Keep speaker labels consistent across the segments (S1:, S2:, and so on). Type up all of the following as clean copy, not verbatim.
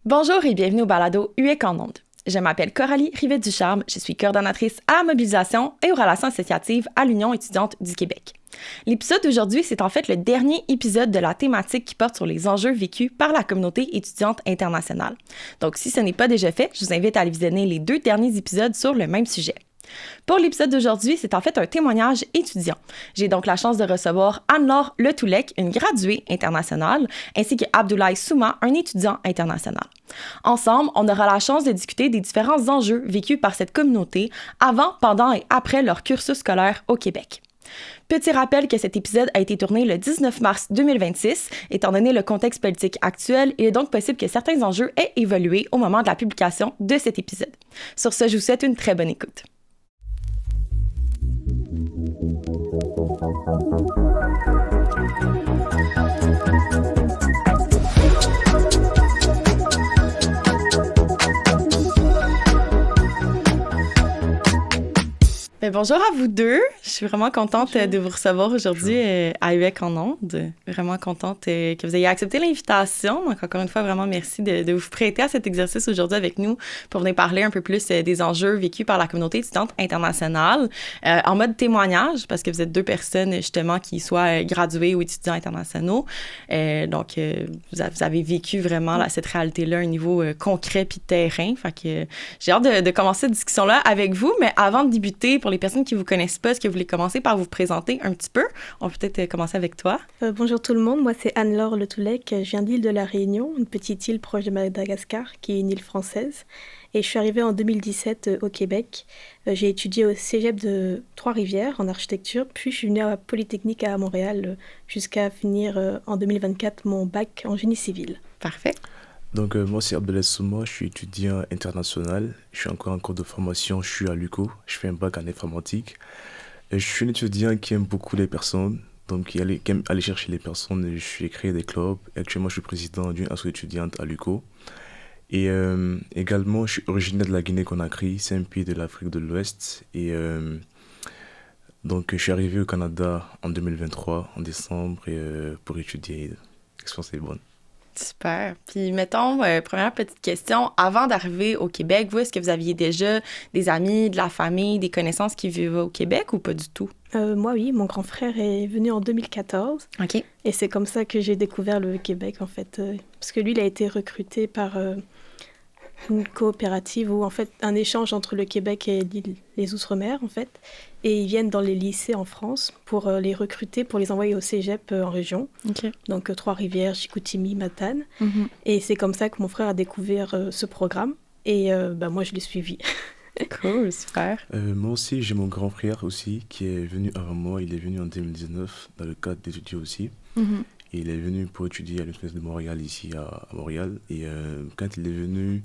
S1: Bonjour et bienvenue au balado UEC en ondes. Je m'appelle Coralie Rivet-Ducharme, je suis coordonnatrice à la mobilisation et aux relations associatives à l'Union étudiante du Québec. L'épisode d'aujourd'hui, c'est en fait le dernier épisode de la thématique qui porte sur les enjeux vécus par la communauté étudiante internationale. Donc, si ce n'est pas déjà fait, je vous invite à aller visionner les 2 derniers épisodes sur le même sujet. Pour l'épisode d'aujourd'hui, c'est en fait un témoignage étudiant. J'ai donc la chance de recevoir Anne-Laure Letoulek, une graduée internationale, ainsi que Abdoulaye Souma, un étudiant international. Ensemble, on aura la chance de discuter des différents enjeux vécus par cette communauté avant, pendant et après leur cursus scolaire au Québec. Petit rappel que cet épisode a été tourné le 19 mars 2026. Étant donné le contexte politique actuel, il est donc possible que certains enjeux aient évolué au moment de la publication de cet épisode. Sur ce, je vous souhaite une très bonne écoute. Bonjour à vous deux. Je suis vraiment contente de vous recevoir aujourd'hui à UEC en ondes. Vraiment contente que vous ayez accepté l'invitation. Donc, encore une fois, vraiment merci de vous prêter à cet exercice aujourd'hui avec nous pour venir parler un peu plus des enjeux vécus par la communauté étudiante internationale en mode témoignage, parce que vous êtes 2 personnes, justement, qui soient graduées ou étudiants internationaux. Donc, vous avez vécu vraiment cette réalité-là à un niveau concret puis terrain. Fait que j'ai hâte de commencer cette discussion-là avec vous, mais avant de débuter, pour les personnes qui ne vous connaissent pas, est-ce que vous voulez commencer par vous présenter un petit peu? On peut peut-être commencer avec toi.
S2: Bonjour tout le monde, moi c'est Anne-Laure Letoulek, je viens de l'île de la Réunion, une petite île proche de Madagascar, qui est une île française. Et je suis arrivée en 2017 au Québec. J'ai étudié au cégep de Trois-Rivières en architecture, puis je suis venue à Polytechnique à Montréal jusqu'à finir en 2024 mon bac en génie civil.
S1: Parfait.
S3: Donc moi c'est Abdoulaye Souma, je suis étudiant international, je suis encore en cours de formation, je suis à l'UQO, je fais un bac en informatique. Je suis un étudiant qui aime beaucoup les personnes, donc qui aime aller chercher les personnes, j'ai créé des clubs, actuellement je suis président d'une association étudiante à l'UQO. Et également je suis originaire de la Guinée-Conakry, c'est un pays de l'Afrique de l'Ouest. Et donc je suis arrivé au Canada en 2023, en décembre, pour étudier, l'expérience est bonne.
S1: Super. Puis, mettons, première petite question. Avant d'arriver au Québec, vous, est-ce que vous aviez déjà des amis, de la famille, des connaissances qui vivaient au Québec ou pas du tout?
S2: Moi, oui. Mon grand frère est venu en 2014.
S1: OK.
S2: Et c'est comme ça que j'ai découvert le Québec, en fait. Parce que lui, il a été recruté par une coopérative ou, en fait, un échange entre le Québec et les Outre-mer, en fait. Et ils viennent dans les lycées en France pour les recruter, pour les envoyer au cégep en région.
S1: OK.
S2: Donc, Trois-Rivières, Chicoutimi, Matane.
S1: Mm-hmm.
S2: Et c'est comme ça que mon frère a découvert ce programme. Et moi, je l'ai suivi.
S1: Cool, super.
S3: Moi aussi, j'ai mon grand frère aussi qui est venu avant moi. Il est venu en 2019 dans le cadre d'étudier aussi.
S1: Mm-hmm.
S3: Et il est venu pour étudier à l'Université de Montréal, ici à Montréal. Et quand il est venu,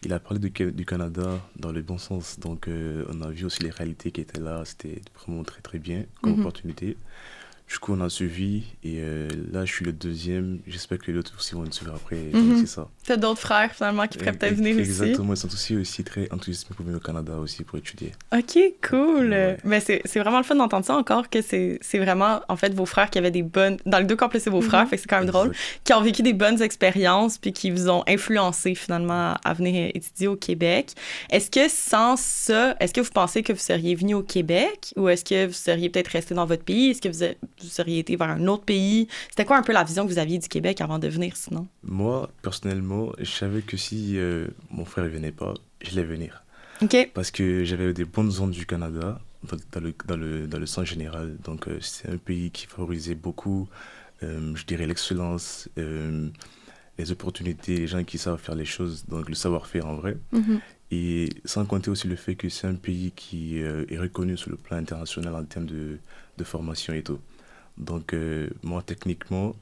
S3: il a parlé du Canada dans le bon sens. Donc, on a vu aussi les réalités qui étaient là. C'était vraiment très, très bien comme opportunité. Du coup, on a suivi. Et là, je suis le deuxième. J'espère que les autres aussi vont me suivre après. Donc, c'est ça.
S1: Tu as d'autres frères, finalement, qui pourraient peut-être venir
S3: Exactement.
S1: aussi.
S3: Exactement. Ils sont aussi très enthousiasmés pour venir au Canada aussi pour étudier.
S1: OK, cool.
S3: Ouais.
S1: Mais c'est vraiment le fun d'entendre ça encore, que c'est vraiment, en fait, vos frères qui avaient des bonnes... Dans le 2 cas, en plus, c'est vos frères, fait que c'est quand même drôle, qui ont vécu des bonnes expériences puis qui vous ont influencé, finalement, à venir étudier au Québec. Est-ce que sans ça, est-ce que vous pensez que vous seriez venu au Québec ou est-ce que vous seriez peut-être resté dans votre pays? Est-ce que vous seriez été vers un autre pays? C'était quoi un peu la vision que vous aviez du Québec avant de venir, sinon?
S3: Moi, personnellement, je savais que si mon frère ne venait pas, je allais venir.
S1: OK.
S3: Parce que j'avais des bonnes ondes du Canada dans le sens général. Donc, c'est un pays qui favorisait beaucoup, je dirais, l'excellence, les opportunités, les gens qui savent faire les choses, donc le savoir-faire en vrai.
S1: Mm-hmm.
S3: Et sans compter aussi le fait que c'est un pays qui est reconnu sur le plan international en termes de formation et tout. Donc, moi, techniquement,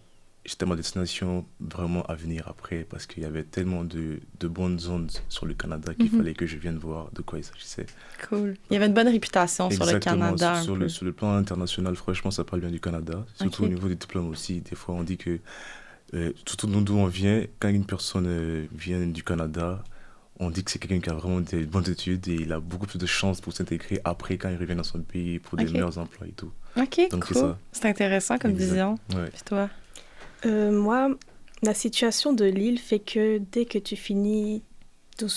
S3: c'était ma destination vraiment à venir après parce qu'il y avait tellement de bonnes ondes sur le Canada qu'il fallait que je vienne voir de quoi il s'agissait.
S1: Cool. Il y avait une bonne réputation sur le Canada.
S3: Sur le plan international, franchement, ça parle bien du Canada. Surtout au niveau des diplômes aussi. Des fois, on dit que, surtout d'où on vient, quand une personne vient du Canada, on dit que c'est quelqu'un qui a vraiment des bonnes études et il a beaucoup plus de chances pour s'intégrer après quand il revient dans son pays pour des meilleurs emplois et tout.
S1: OK,
S3: donc,
S1: cool. C'est intéressant comme vision.
S3: Ouais.
S1: Puis toi?
S2: Moi, La situation de l'île fait que dès que tu finis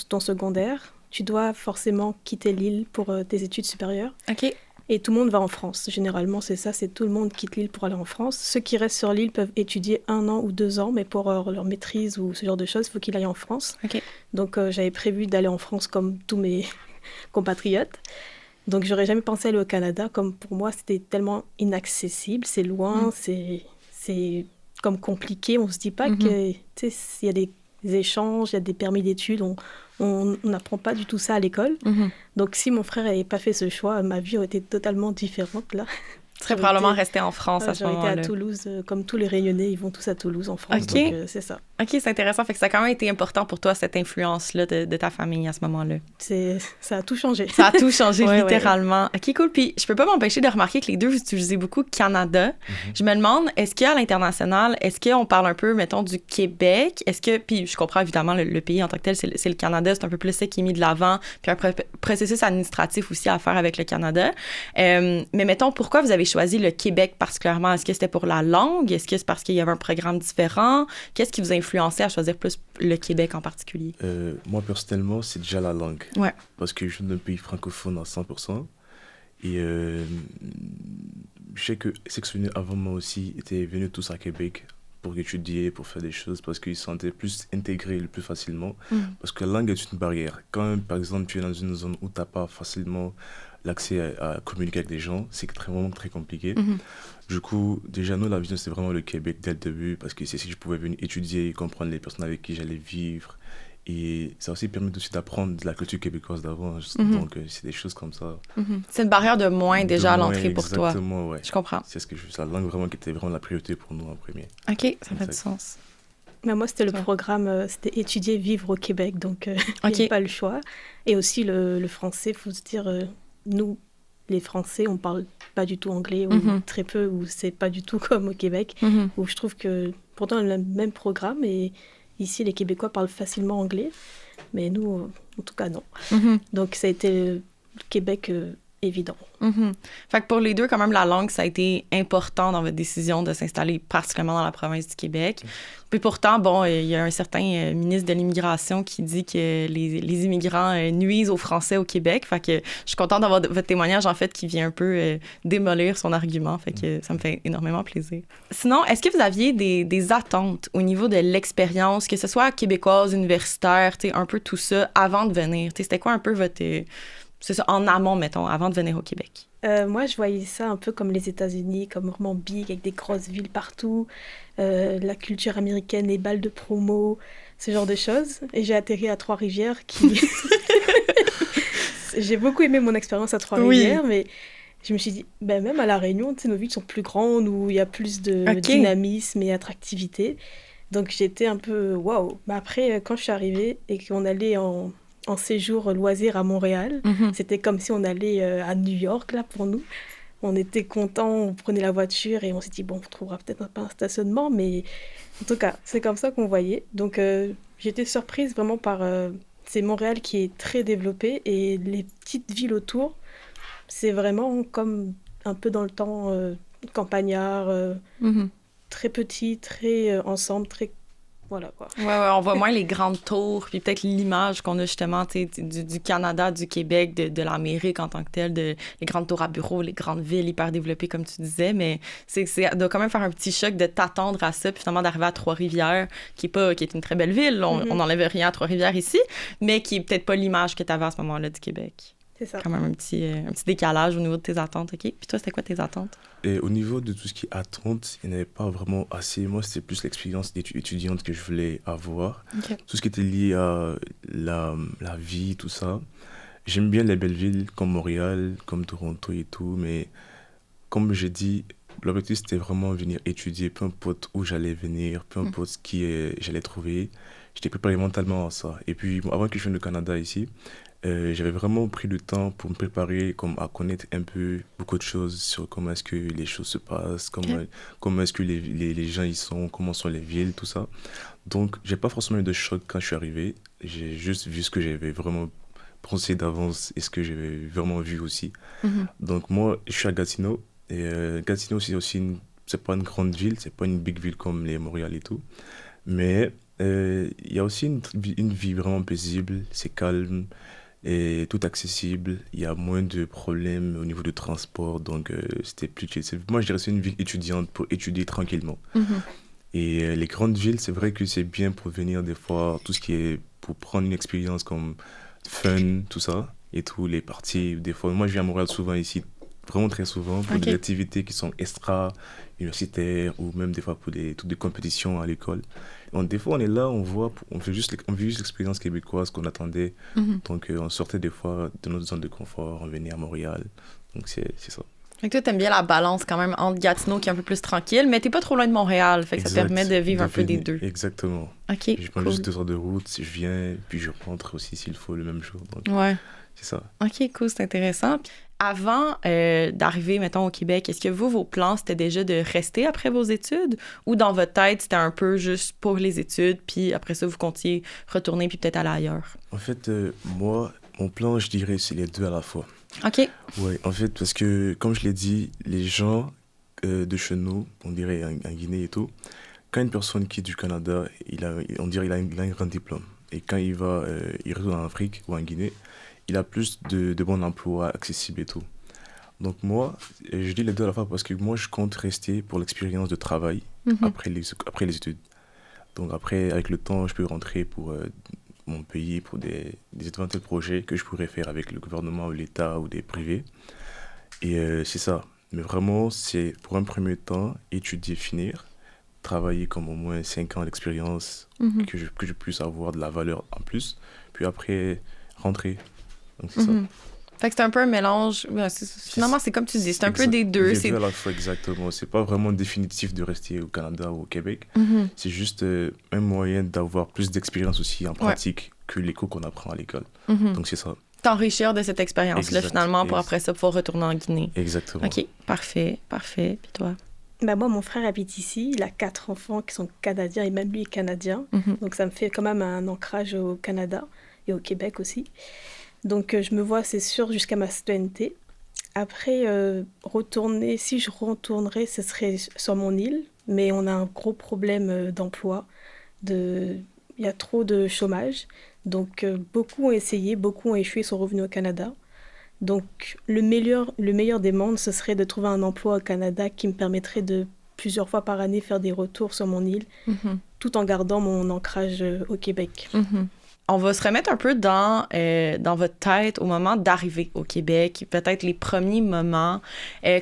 S2: ton secondaire, tu dois forcément quitter l'île pour tes études supérieures.
S1: OK.
S2: Et tout le monde va en France. Généralement, c'est ça, c'est tout le monde quitte l'île pour aller en France. Ceux qui restent sur l'île peuvent étudier 1 an ou 2 ans, mais pour leur maîtrise ou ce genre de choses, il faut qu'ils aillent en France.
S1: OK.
S2: Donc, j'avais prévu d'aller en France comme tous mes compatriotes. Donc, j'aurais jamais pensé aller au Canada. Comme pour moi, c'était tellement inaccessible. C'est loin, c'est comme compliqué. On se dit pas que, tu sais, s'il y a des échanges, il y a des permis d'études, on n'apprend pas du tout ça à l'école. Donc, si mon frère n'avait pas fait ce choix, ma vie aurait été totalement différente, là.
S1: Tu serais probablement resté en France à ce moment-là.
S2: J'aurais été à Toulouse, comme tous les Réunionnais, ils vont tous à Toulouse, en France,
S1: OK.
S2: donc c'est ça.
S1: OK, c'est intéressant. Fait que ça a quand même été important pour toi, cette influence-là de ta famille à ce moment-là.
S2: Ça a tout changé.
S1: Ça a tout changé,
S2: Ouais,
S1: littéralement. OK, cool. Puis je peux pas m'empêcher de remarquer que les deux, vous utilisez beaucoup Canada. Je me demande, est-ce qu'à l'international, est-ce qu'on parle un peu, mettons, du Québec? Est-ce que, puis je comprends évidemment le pays en tant que tel, c'est le Canada, c'est un peu plus ça qui est mis de l'avant, puis un processus administratif aussi à faire avec le Canada. Mais mettons, pourquoi vous avez choisi le Québec particulièrement? Est-ce que c'était pour la langue? Est-ce que c'est parce qu'il y avait un programme différent? Qu'est-ce qui vous a influencé à choisir plus le Québec en particulier?
S3: Moi, personnellement, c'est déjà la langue.
S1: Ouais.
S3: Parce que je viens d'un pays francophone à 100%. Et je sais que ceux qui sont venus avant moi aussi étaient venus tous à Québec pour étudier, pour faire des choses, parce qu'ils se sentaient plus intégrés le plus facilement. Parce que la langue est une barrière. Quand, par exemple, tu es dans une zone où tu n'as pas facilement l'accès à communiquer avec des gens, c'est vraiment très compliqué. Du coup, déjà, nous, la vision, c'est vraiment le Québec dès le début, parce que c'est si je pouvais venir étudier, comprendre les personnes avec qui j'allais vivre. Et ça a aussi permis aussi d'apprendre de la culture québécoise d'avant. Donc, c'est des choses comme ça.
S1: C'est une barrière de moins déjà à l'entrée pour toi.
S3: Exactement, ouais.
S1: Je comprends.
S3: C'est la langue vraiment qui était vraiment la priorité pour nous en premier.
S1: OK, ça fait du sens.
S2: Mais moi, c'était le programme, c'était étudier, vivre au Québec, donc il n'y avait pas le choix. Et aussi le français, il faut se dire, nous, les Français, on parle pas du tout anglais, ou très peu, ou c'est pas du tout comme au Québec, où je trouve que pourtant, on a le même programme, et ici, les Québécois parlent facilement anglais, mais nous, en tout cas, non. Donc, ça a été le Québec évident.
S1: Fait que pour les deux, quand même, la langue, ça a été important dans votre décision de s'installer particulièrement dans la province du Québec. Puis pourtant, bon, il y a un certain ministre de l'Immigration qui dit que les immigrants nuisent aux Français au Québec. Fait que je suis contente d'avoir votre témoignage, en fait, qui vient un peu démolir son argument. Fait que ça me fait énormément plaisir. Sinon, est-ce que vous aviez des attentes au niveau de l'expérience, que ce soit québécoise, universitaire, un peu tout ça, avant de venir? C'était quoi un peu votre... c'est ça, en amont, mettons, avant de venir au Québec?
S2: Moi, je voyais ça un peu comme les États-Unis, comme vraiment big, avec des grosses villes partout, la culture américaine, les balles de promo, ce genre de choses. Et j'ai atterri à Trois-Rivières, qui... J'ai beaucoup aimé mon expérience à Trois-Rivières, mais je me suis dit, ben, même à La Réunion, nos villes sont plus grandes, où il y a plus de dynamisme et attractivité. Donc, j'étais un peu, waouh. Mais après, quand je suis arrivée et qu'on allait en séjour loisir à Montréal. C'était comme si on allait à New York, là, pour nous. On était contents, on prenait la voiture et on s'est dit, bon, on trouvera peut-être pas un stationnement, mais en tout cas, c'est comme ça qu'on voyait. Donc, j'étais surprise vraiment par... c'est Montréal qui est très développé et les petites villes autour, c'est vraiment comme un peu dans le temps campagnard, très petit, très ensemble, très... Voilà, quoi.
S1: Ouais, on voit moins les grandes tours, puis peut-être l'image qu'on a justement du Canada, du Québec, de l'Amérique en tant que telle, les grandes tours à bureaux, les grandes villes hyper développées, comme tu disais, mais ça doit quand même faire un petit choc de t'attendre à ça, puis finalement d'arriver à Trois-Rivières, qui est une très belle ville, on n'enlève rien à Trois-Rivières ici, mais qui est peut-être pas l'image que tu avais à ce moment-là du Québec.
S2: C'est ça.
S1: Quand même un petit décalage au niveau de tes attentes, OK? Puis toi, c'était quoi tes attentes?
S3: Et au niveau de tout ce qui est attente, il n'y avait pas vraiment assez. Moi, c'était plus l'expérience étudiante que je voulais avoir.
S1: Okay.
S3: Tout ce qui était lié à la vie, tout ça. J'aime bien les belles villes comme Montréal, comme Toronto et tout, mais comme j'ai dit, l'objectif, c'était vraiment venir étudier, peu importe où j'allais venir, peu importe ce qui j'allais trouver. J'étais préparé mentalement à ça. Et puis, avant que je vienne au Canada ici, j'avais vraiment pris le temps pour me préparer, à connaître un peu beaucoup de choses sur comment est-ce que les choses se passent, comment est-ce que les gens y sont, comment sont les villes, tout ça. Donc, j'ai pas forcément eu de choc quand je suis arrivé. J'ai juste vu ce que j'avais vraiment pensé d'avance et ce que j'avais vraiment vu aussi. Donc, moi, je suis à Gatineau. Et Gatineau, c'est pas une grande ville, c'est pas une big ville comme les Montréal et tout. Mais il y a aussi une vie vraiment paisible, c'est calme et tout accessible. Il y a moins de problèmes au niveau du transport, donc c'était plus chill. Moi, je dirais que c'est une ville étudiante pour étudier tranquillement.
S1: Mhm.
S3: Et les grandes villes, c'est vrai que c'est bien pour venir des fois, tout ce qui est pour prendre une expérience comme fun, tout ça, et tous les parties. Des fois, moi, je viens à Montréal souvent ici, vraiment très souvent, pour des
S1: OK.
S3: activités qui sont extra-universitaires ou même des fois pour toutes des compétitions à l'école. Donc, des fois, on est là, on voit, on vit juste l'expérience québécoise qu'on attendait.
S1: Mhm.
S3: Donc, on sortait des fois de notre zone de confort, on venait à Montréal. Donc, c'est ça.
S1: Fait que toi, t'aimes bien la balance quand même entre Gatineau qui est un peu plus tranquille, mais t'es pas trop loin de Montréal, fait que ça te permet de vivre un peu des deux.
S3: Exactement.
S1: OK,
S3: Je prends
S1: cool.
S3: juste 2 heures de route, je viens, puis je rentre aussi s'il faut le même jour. Donc,
S1: Ouais.
S3: c'est ça.
S1: OK, cool, c'est intéressant. Puis avant d'arriver, mettons, au Québec, est-ce que vos plans, c'était déjà de rester après vos études? Ou dans votre tête, c'était un peu juste pour les études, puis après ça, vous comptiez retourner puis peut-être aller ailleurs?
S3: En fait, moi, mon plan, je dirais, c'est les deux à la fois.
S1: OK.
S3: Ouais, en fait, parce que, comme je l'ai dit, les gens de chez nous, on dirait en Guinée et tout, quand une personne quitte du Canada, on dirait il a un grand diplôme. Et quand il retourne en Afrique ou en Guinée, il a plus de bons emplois accessibles et tout. Donc moi, je dis les deux à la fois parce que moi, je compte rester pour l'expérience de travail
S1: Mhm.
S3: après les études. Donc après, avec le temps, je peux rentrer pour mon pays, pour des éventuels projets que je pourrais faire avec le gouvernement ou l'État ou des privés. Et c'est ça. Mais vraiment, c'est pour un premier temps, étudier, finir, travailler comme au moins 5 ans d'expérience,
S1: Mhm.
S3: que je puisse avoir de la valeur en plus. Puis après, rentrer. Donc c'est ça.
S1: Mhm. Fait que c'est un peu un mélange. Ouais, finalement, c'est comme tu dis, c'est un peu des deux.
S3: Les
S1: C'est...
S3: deux à la fois, exactement. C'est pas vraiment définitif de rester au Canada ou au Québec.
S1: Mhm.
S3: C'est juste un moyen d'avoir plus d'expérience aussi en pratique que les cours qu'on apprend à l'école.
S1: Mhm.
S3: Donc c'est ça.
S1: T'enrichir de cette expérience-là,
S3: Exact.
S1: finalement, pour après ça pouvoir retourner en Guinée.
S3: Exactement.
S1: OK, parfait, parfait. Puis toi?
S2: Bah moi, mon frère habite ici, il a 4 enfants qui sont canadiens et même lui est canadien.
S1: Mhm.
S2: Donc ça me fait quand même un ancrage au Canada et au Québec aussi. Donc je me vois, c'est sûr, jusqu'à ma citoyenneté. Après, retourner, si je retournerais, ce serait sur mon île, mais on a un gros problème d'emploi. Il y a trop de chômage. Donc beaucoup ont essayé, beaucoup ont échoué, sont revenus au Canada. Donc le meilleur des mondes, ce serait de trouver un emploi au Canada qui me permettrait de plusieurs fois par année faire des retours sur mon île,
S1: Mhm.
S2: tout en gardant mon ancrage au Québec.
S1: Mhm. On va se remettre un peu dans votre tête au moment d'arriver au Québec, peut-être les premiers moments.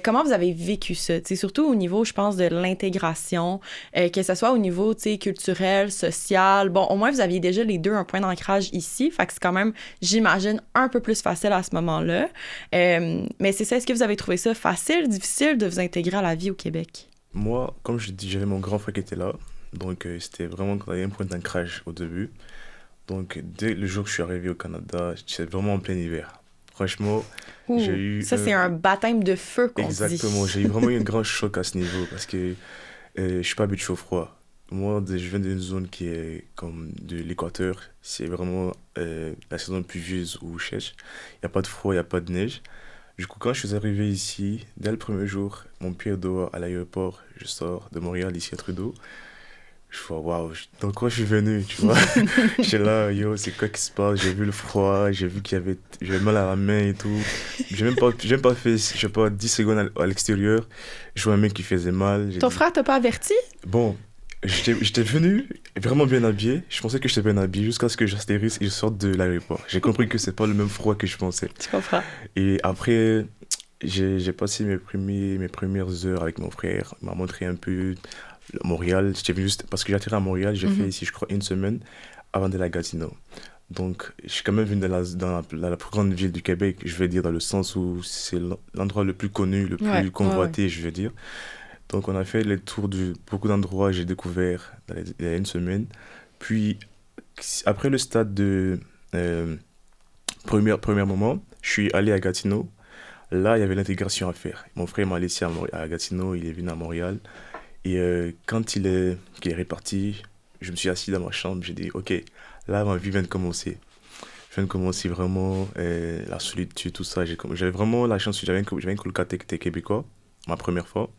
S1: Comment vous avez vécu ça? T'sais, surtout au niveau, je pense, de l'intégration, que ce soit au niveau culturel, social. Bon, au moins, vous aviez déjà les deux un point d'ancrage ici, fait que c'est quand même, j'imagine, un peu plus facile à ce moment-là. Mais c'est ça, est-ce que vous avez trouvé ça facile, difficile de vous intégrer à la vie au Québec?
S3: Moi, comme je dis, j'avais mon grand frère qui était là. Donc c'était vraiment un point d'ancrage au début. Donc dès le jour que je suis arrivé au Canada, j'étais vraiment en plein hiver. Franchement,
S1: Ouh,
S3: j'ai eu...
S1: ça, c'est un baptême de feu qu'on
S3: Exactement,
S1: dit.
S3: j'ai eu vraiment eu un grand choc à ce niveau parce que je suis pas habitué au froid. Moi, je viens d'une zone qui est comme de l'équateur. C'est vraiment la saison pluvieuse où je cherche. Il n'y a pas de froid, il n'y a pas de neige. Du coup, quand je suis arrivé ici, dès le premier jour, mon pied dehors à l'aéroport, je sors de Montréal ici à Trudeau. Je fais waouh, dans quoi je suis venu, tu vois? J'étais là, yo, c'est quoi qui se passe? J'ai vu le froid, j'ai vu j'avais mal à la main et tout. J'ai même pas fait, je sais pas, 10 secondes à l'extérieur. Je vois un mec qui faisait mal.
S1: Ton frère t'a pas averti?
S3: Bon, j'étais venu vraiment bien habillé. Je pensais que j'étais bien habillé jusqu'à ce que j'atterrisse et je sorte de l'aéroport. J'ai compris que c'est pas le même froid que je pensais.
S1: Tu comprends?
S3: Et après, j'ai passé mes premières heures avec mon frère. Il m'a montré un peu Montréal. J'étais venu juste parce que j'ai atterri à Montréal. J'ai fait ici, je crois, 1 semaine avant d'aller à Gatineau. Donc, je suis quand même venu dans la plus grande ville du Québec, je vais dire, dans le sens où c'est l'endroit le plus connu, le plus convoité, je vais dire. Donc, on a fait les tours de beaucoup d'endroits, j'ai découvert il y a 1 semaine. Puis, après le stade de premier moment, je suis allé à Gatineau. Là, il y avait l'intégration à faire. Mon frère m'a laissé à Gatineau, il est venu à Montréal. Et quand qu'il est reparti, je me suis assis dans ma chambre, j'ai dit, OK, là, ma vie vient de commencer. Je viens de commencer vraiment la solitude, tout ça. J'avais vraiment la chance, j'avais un colocataire qui était québécois, ma première fois.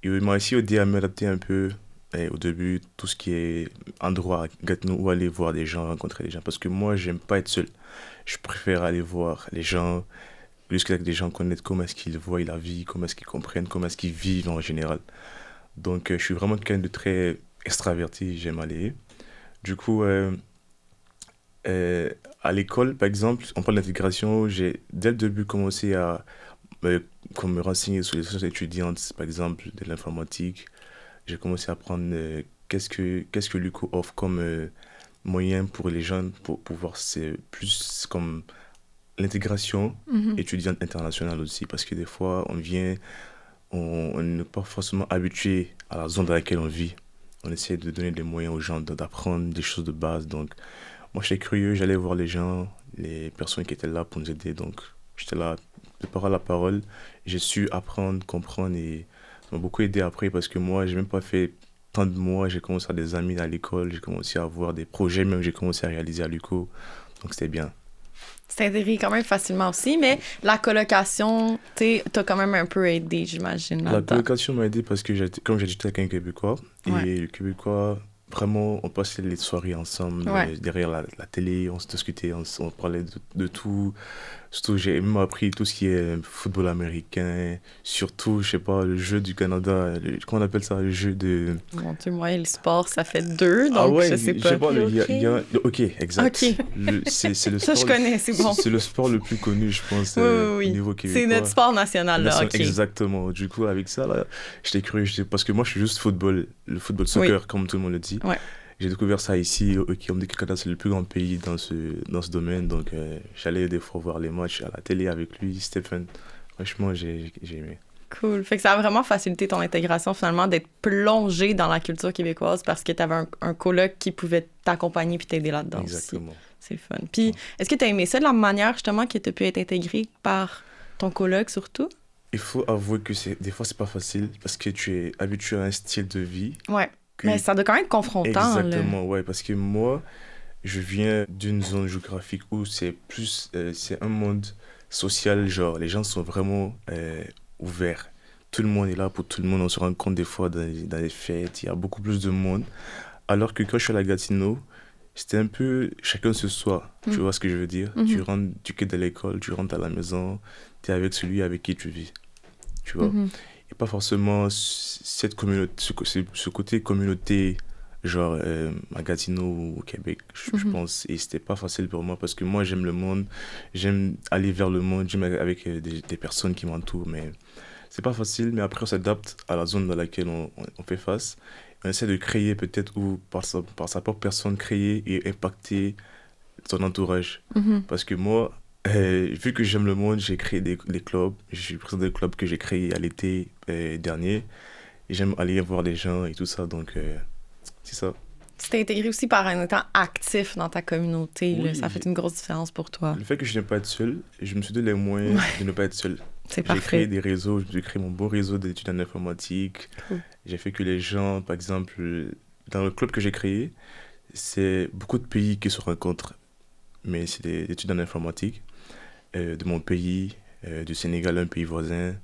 S3: Et il m'a aussi aidé à m'adapter un peu et au début, tout ce qui est endroit à Gatineau où aller voir des gens, rencontrer des gens. Parce que moi, j'aime pas être seul. Je préfère aller voir les gens, plus que des gens connaître comment est-ce qu'ils voient la vie, comment est-ce qu'ils comprennent, comment est-ce qu'ils vivent en général. Donc, je suis vraiment quelqu'un de très extraverti, j'aime aller. Du coup, à l'école, par exemple, on parle d'intégration, j'ai dès le début commencé à comme me renseigner sur les sciences étudiantes, par exemple, de l'informatique. J'ai commencé à apprendre qu'est-ce que l'UQO offre comme moyen pour les jeunes pour pouvoir, c'est plus comme l'intégration
S1: Mhm.
S3: étudiante internationale aussi, parce que des fois, on n'est pas forcément habitué à la zone dans laquelle on vit. On essaie de donner des moyens aux gens d'apprendre des choses de base. Donc, moi, j'étais curieux, j'allais voir les gens, les personnes qui étaient là pour nous aider. Donc, j'étais là, de parole à parole. J'ai su apprendre, comprendre et ça m'a beaucoup aidé après parce que moi, j'ai même pas fait tant de mois. J'ai commencé à avoir des amis à l'école, j'ai commencé à avoir des projets, même j'ai commencé à réaliser à l'UQO. Donc, c'était bien.
S1: C'est intégré quand même facilement aussi, mais la colocation, t'as quand même un peu aidé, j'imagine,
S3: La
S1: là-dedans.
S3: colocation m'a aidé parce que, comme j'ai dit, avec un Québécois.
S1: Ouais.
S3: Et le Québécois, vraiment, on passait les soirées ensemble,
S1: Ouais.
S3: derrière la télé, on se discutait, on parlait de tout. Surtout, j'ai même appris tout ce qui est football américain, surtout, je sais pas, le jeu du Canada, comment on appelle ça, le jeu de...
S1: Mon Dieu, moi, le sport, ça fait 2,
S3: Ah
S1: donc
S3: ouais,
S1: je sais
S3: je sais
S1: pas.
S3: pas,
S2: Le
S3: le hockey, exact.
S1: OK.
S3: C'est le
S1: Ça, je
S3: sport,
S1: connais, c'est bon.
S3: c'est le sport le plus connu, je pense,
S1: Oui, oui,
S3: au
S1: oui.
S3: niveau
S1: C'est notre
S3: québécois.
S1: sport national, là, OK.
S3: Exactement. Du coup, avec ça, là, j'étais curieux. Parce que moi, je suis juste football, le football
S1: Oui.
S3: soccer, comme tout le monde le dit.
S1: Ouais.
S3: J'ai découvert ça ici. Ok, on me dit que le Canada, c'est le plus grand pays dans ce domaine. Donc, j'allais des fois voir les matchs à la télé avec lui, Stephen. Franchement, j'ai aimé.
S1: Cool. Fait que ça a vraiment facilité ton intégration, finalement, d'être plongé dans la culture québécoise parce que t'avais un coloc qui pouvait t'accompagner puis t'aider là-dedans aussi.
S3: Exactement.
S1: C'est le fun. Puis, est-ce que t'as aimé ça de la manière, justement, que t'as pu être intégré par ton coloc, surtout?
S3: Il faut avouer que des fois, c'est pas facile parce que tu es habitué à un style de vie.
S1: Ouais.
S3: que-
S1: Mais ça doit quand même être confrontant, là.
S3: Exactement, ouais. Parce que moi, je viens d'une zone géographique où c'est un monde social, genre les gens sont vraiment ouverts. Tout le monde est là pour tout le monde, on se rencontre des fois dans les fêtes, il y a beaucoup plus de monde. Alors que quand je suis à la Gatineau, c'était un peu chacun ce soi, tu vois ce que je veux dire?
S1: Mhm.
S3: Tu rentres, tu quittes de l'école, tu rentres à la maison, tu es avec celui avec qui tu vis, tu vois?
S1: Mhm.
S3: Et pas forcément cette communauté, ce côté communauté, genre à Gatineau ou au Québec, je
S1: Mhm.
S3: pense. Et c'était pas facile pour moi parce que moi, j'aime le monde, j'aime aller vers le monde, j'aime être avec des personnes qui m'entourent. Mais c'est pas facile, mais après, on s'adapte à la zone dans laquelle on fait face. On essaie de créer peut-être ou par sa propre personne, créer et impacter son entourage.
S1: Mhm.
S3: Parce que moi, vu que j'aime le monde, j'ai créé des clubs. Je suis président des clubs que j'ai créés à l'été dernier. Et j'aime aller voir les gens et tout ça. Donc, c'est ça.
S1: Tu t'es intégré aussi par un étant actif dans ta communauté, là.
S3: Oui,
S1: Ça a fait une grosse différence pour toi.
S3: Le fait que je n'aime pas être seul, je me suis donné les moyens de ne pas être seul.
S1: C'est
S3: J'ai créé
S1: parfait.
S3: des réseaux, j'ai créé mon beau réseau d'études en informatique.
S1: Cool.
S3: J'ai fait que les gens, par exemple, dans le club que j'ai créé, c'est beaucoup de pays qui se rencontrent. Mais c'est des études en informatique. De mon pays, du Sénégal, un pays voisin.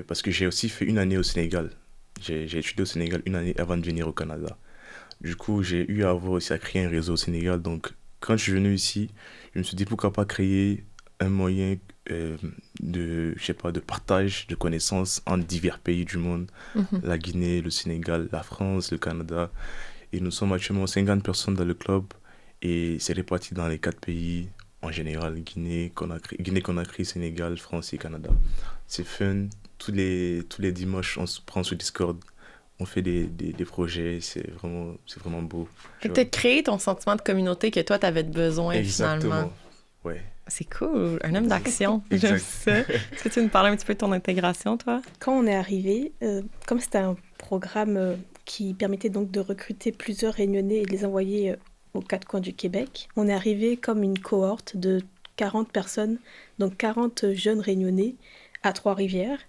S3: Parce que j'ai aussi fait une année au Sénégal. J'ai étudié au Sénégal une année avant de venir au Canada. Du coup, j'ai eu à avoir aussi à créer un réseau au Sénégal. Donc, quand je suis venu ici, je me suis dit pourquoi pas créer un moyen je sais pas, de partage de connaissances entre divers pays du monde.
S1: Mhm.
S3: La Guinée, le Sénégal, la France, le Canada. Et nous sommes actuellement 50 personnes dans le club. Et c'est réparti dans les 4 pays en général, Guinée-Conakry, Sénégal, France et Canada. C'est fun. Tous les dimanches, on se prend sur Discord. On fait des projets. C'est vraiment beau.
S1: Fait
S3: tu
S1: que
S3: vois.
S1: t'as créé ton sentiment de communauté que toi, t'avais besoin, finalement.
S3: Exactement. Ouais.
S1: C'est cool. Un homme d'action. J'aime
S3: Exact.
S1: ça. Est-ce que tu veux nous parler un petit peu de ton intégration, toi?
S2: Quand on est arrivé, comme c'était un programme qui permettait donc de recruter plusieurs Réunionnais et de les envoyer aux 4 coins du Québec, on est arrivé comme une cohorte de 40 personnes, donc 40 jeunes Réunionnais à Trois-Rivières.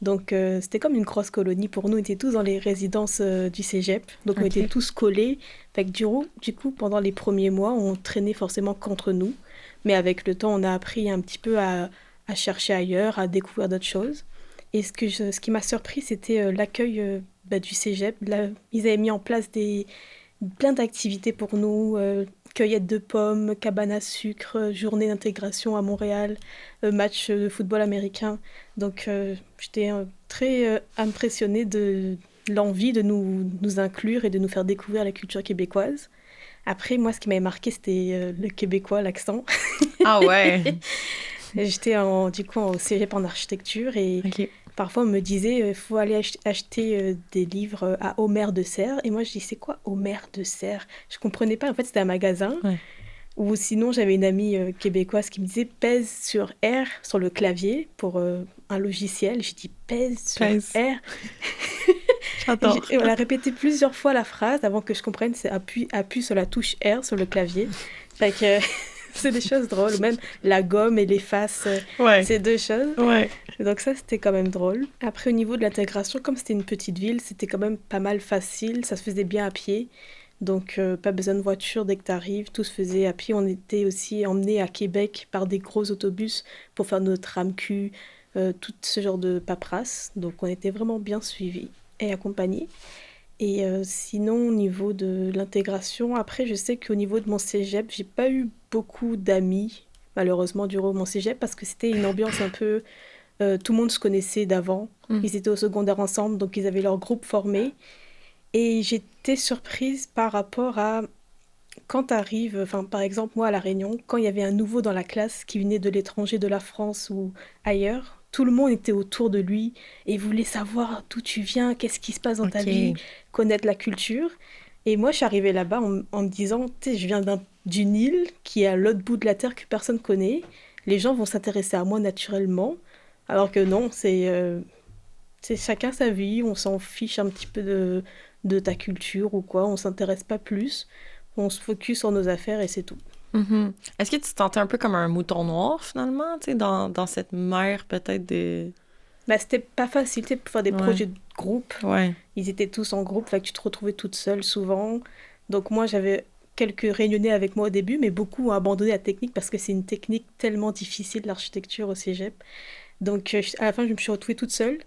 S2: Donc c'était comme une grosse colonie pour nous, on était tous dans les résidences du cégep, donc on
S1: Ok.
S2: était tous collés. Fait que du coup, pendant les premiers mois, on traînait forcément contre nous, mais avec le temps, on a appris un petit peu à chercher ailleurs, à découvrir d'autres choses. Et ce qui m'a surpris, c'était l'accueil du cégep. Là, ils avaient mis en place plein d'activités pour nous, cueillette de pommes, cabane à sucre, journée d'intégration à Montréal, match de football américain. Donc j'étais très impressionnée de l'envie de nous inclure et de nous faire découvrir la culture québécoise. Après, moi, ce qui m'avait marqué, c'était le québécois, l'accent.
S1: Ah ouais.
S2: J'étais du coup au cégep en architecture et
S1: OK.
S2: parfois on me disait il faut aller acheter des livres à Omer de Serre. Et moi je dis c'est quoi Omer de Serre? Je comprenais pas, en fait c'était un magasin.
S1: Ouais.
S2: Ou sinon j'avais une amie québécoise qui me disait pèse sur R sur le clavier pour un logiciel. J'ai dit pèse sur
S1: Pèse.
S2: R.
S1: J'adore.
S2: Et on a répété plusieurs fois la phrase avant que je comprenne, c'est appuie sur la touche R sur le clavier. Fait que c'est des choses drôles. Ou même la gomme et l'efface,
S1: Ouais.
S2: c'est deux choses.
S1: Ouais.
S2: Donc ça, c'était quand même drôle. Après, au niveau de l'intégration, comme c'était une petite ville, c'était quand même pas mal facile. Ça se faisait bien à pied. Donc, pas besoin de voiture dès que tu arrives. Tout se faisait à pied. On était aussi emmenés à Québec par des gros autobus pour faire notre RAMQ, tout ce genre de paperasse. Donc, on était vraiment bien suivis et accompagnés. Et sinon, au niveau de l'intégration, après, je sais qu'au niveau de mon cégep, j'ai pas eu beaucoup d'amis, malheureusement, durant mon cégep, parce que c'était une ambiance un peu... tout le monde se connaissait d'avant. Ils étaient au secondaire ensemble, donc ils avaient leur groupe formé. Et j'étais surprise par rapport à quand tu arrives, enfin, par exemple, moi à La Réunion, quand il y avait un nouveau dans la classe qui venait de l'étranger, de la France ou ailleurs, tout le monde était autour de lui et voulait savoir d'où tu viens, qu'est-ce qui se passe dans ta
S1: OK.
S2: vie, connaître la culture. Et moi, je suis arrivée là-bas en me disant, tu sais, je viens d'une île qui est à l'autre bout de la terre que personne connaît. Les gens vont s'intéresser à moi naturellement. Alors que non, c'est chacun sa vie, on s'en fiche un petit peu de ta culture ou quoi, on s'intéresse pas plus, on se focus sur nos affaires et c'est tout.
S1: Mhm. Est-ce que tu te sentais un peu comme un mouton noir, finalement, tu sais, dans cette mer peut-être de...
S2: Bah, c'était pas facile, tu sais, pour faire des
S1: Ouais.
S2: projets de groupe,
S1: Ouais.
S2: ils étaient tous en groupe, fait que tu te retrouvais toute seule souvent. Donc moi, j'avais quelques réunionnais avec moi au début, mais beaucoup ont abandonné la technique parce que c'est une technique tellement difficile, l'architecture au cégep. Donc à la fin, je me suis retrouvée toute seule.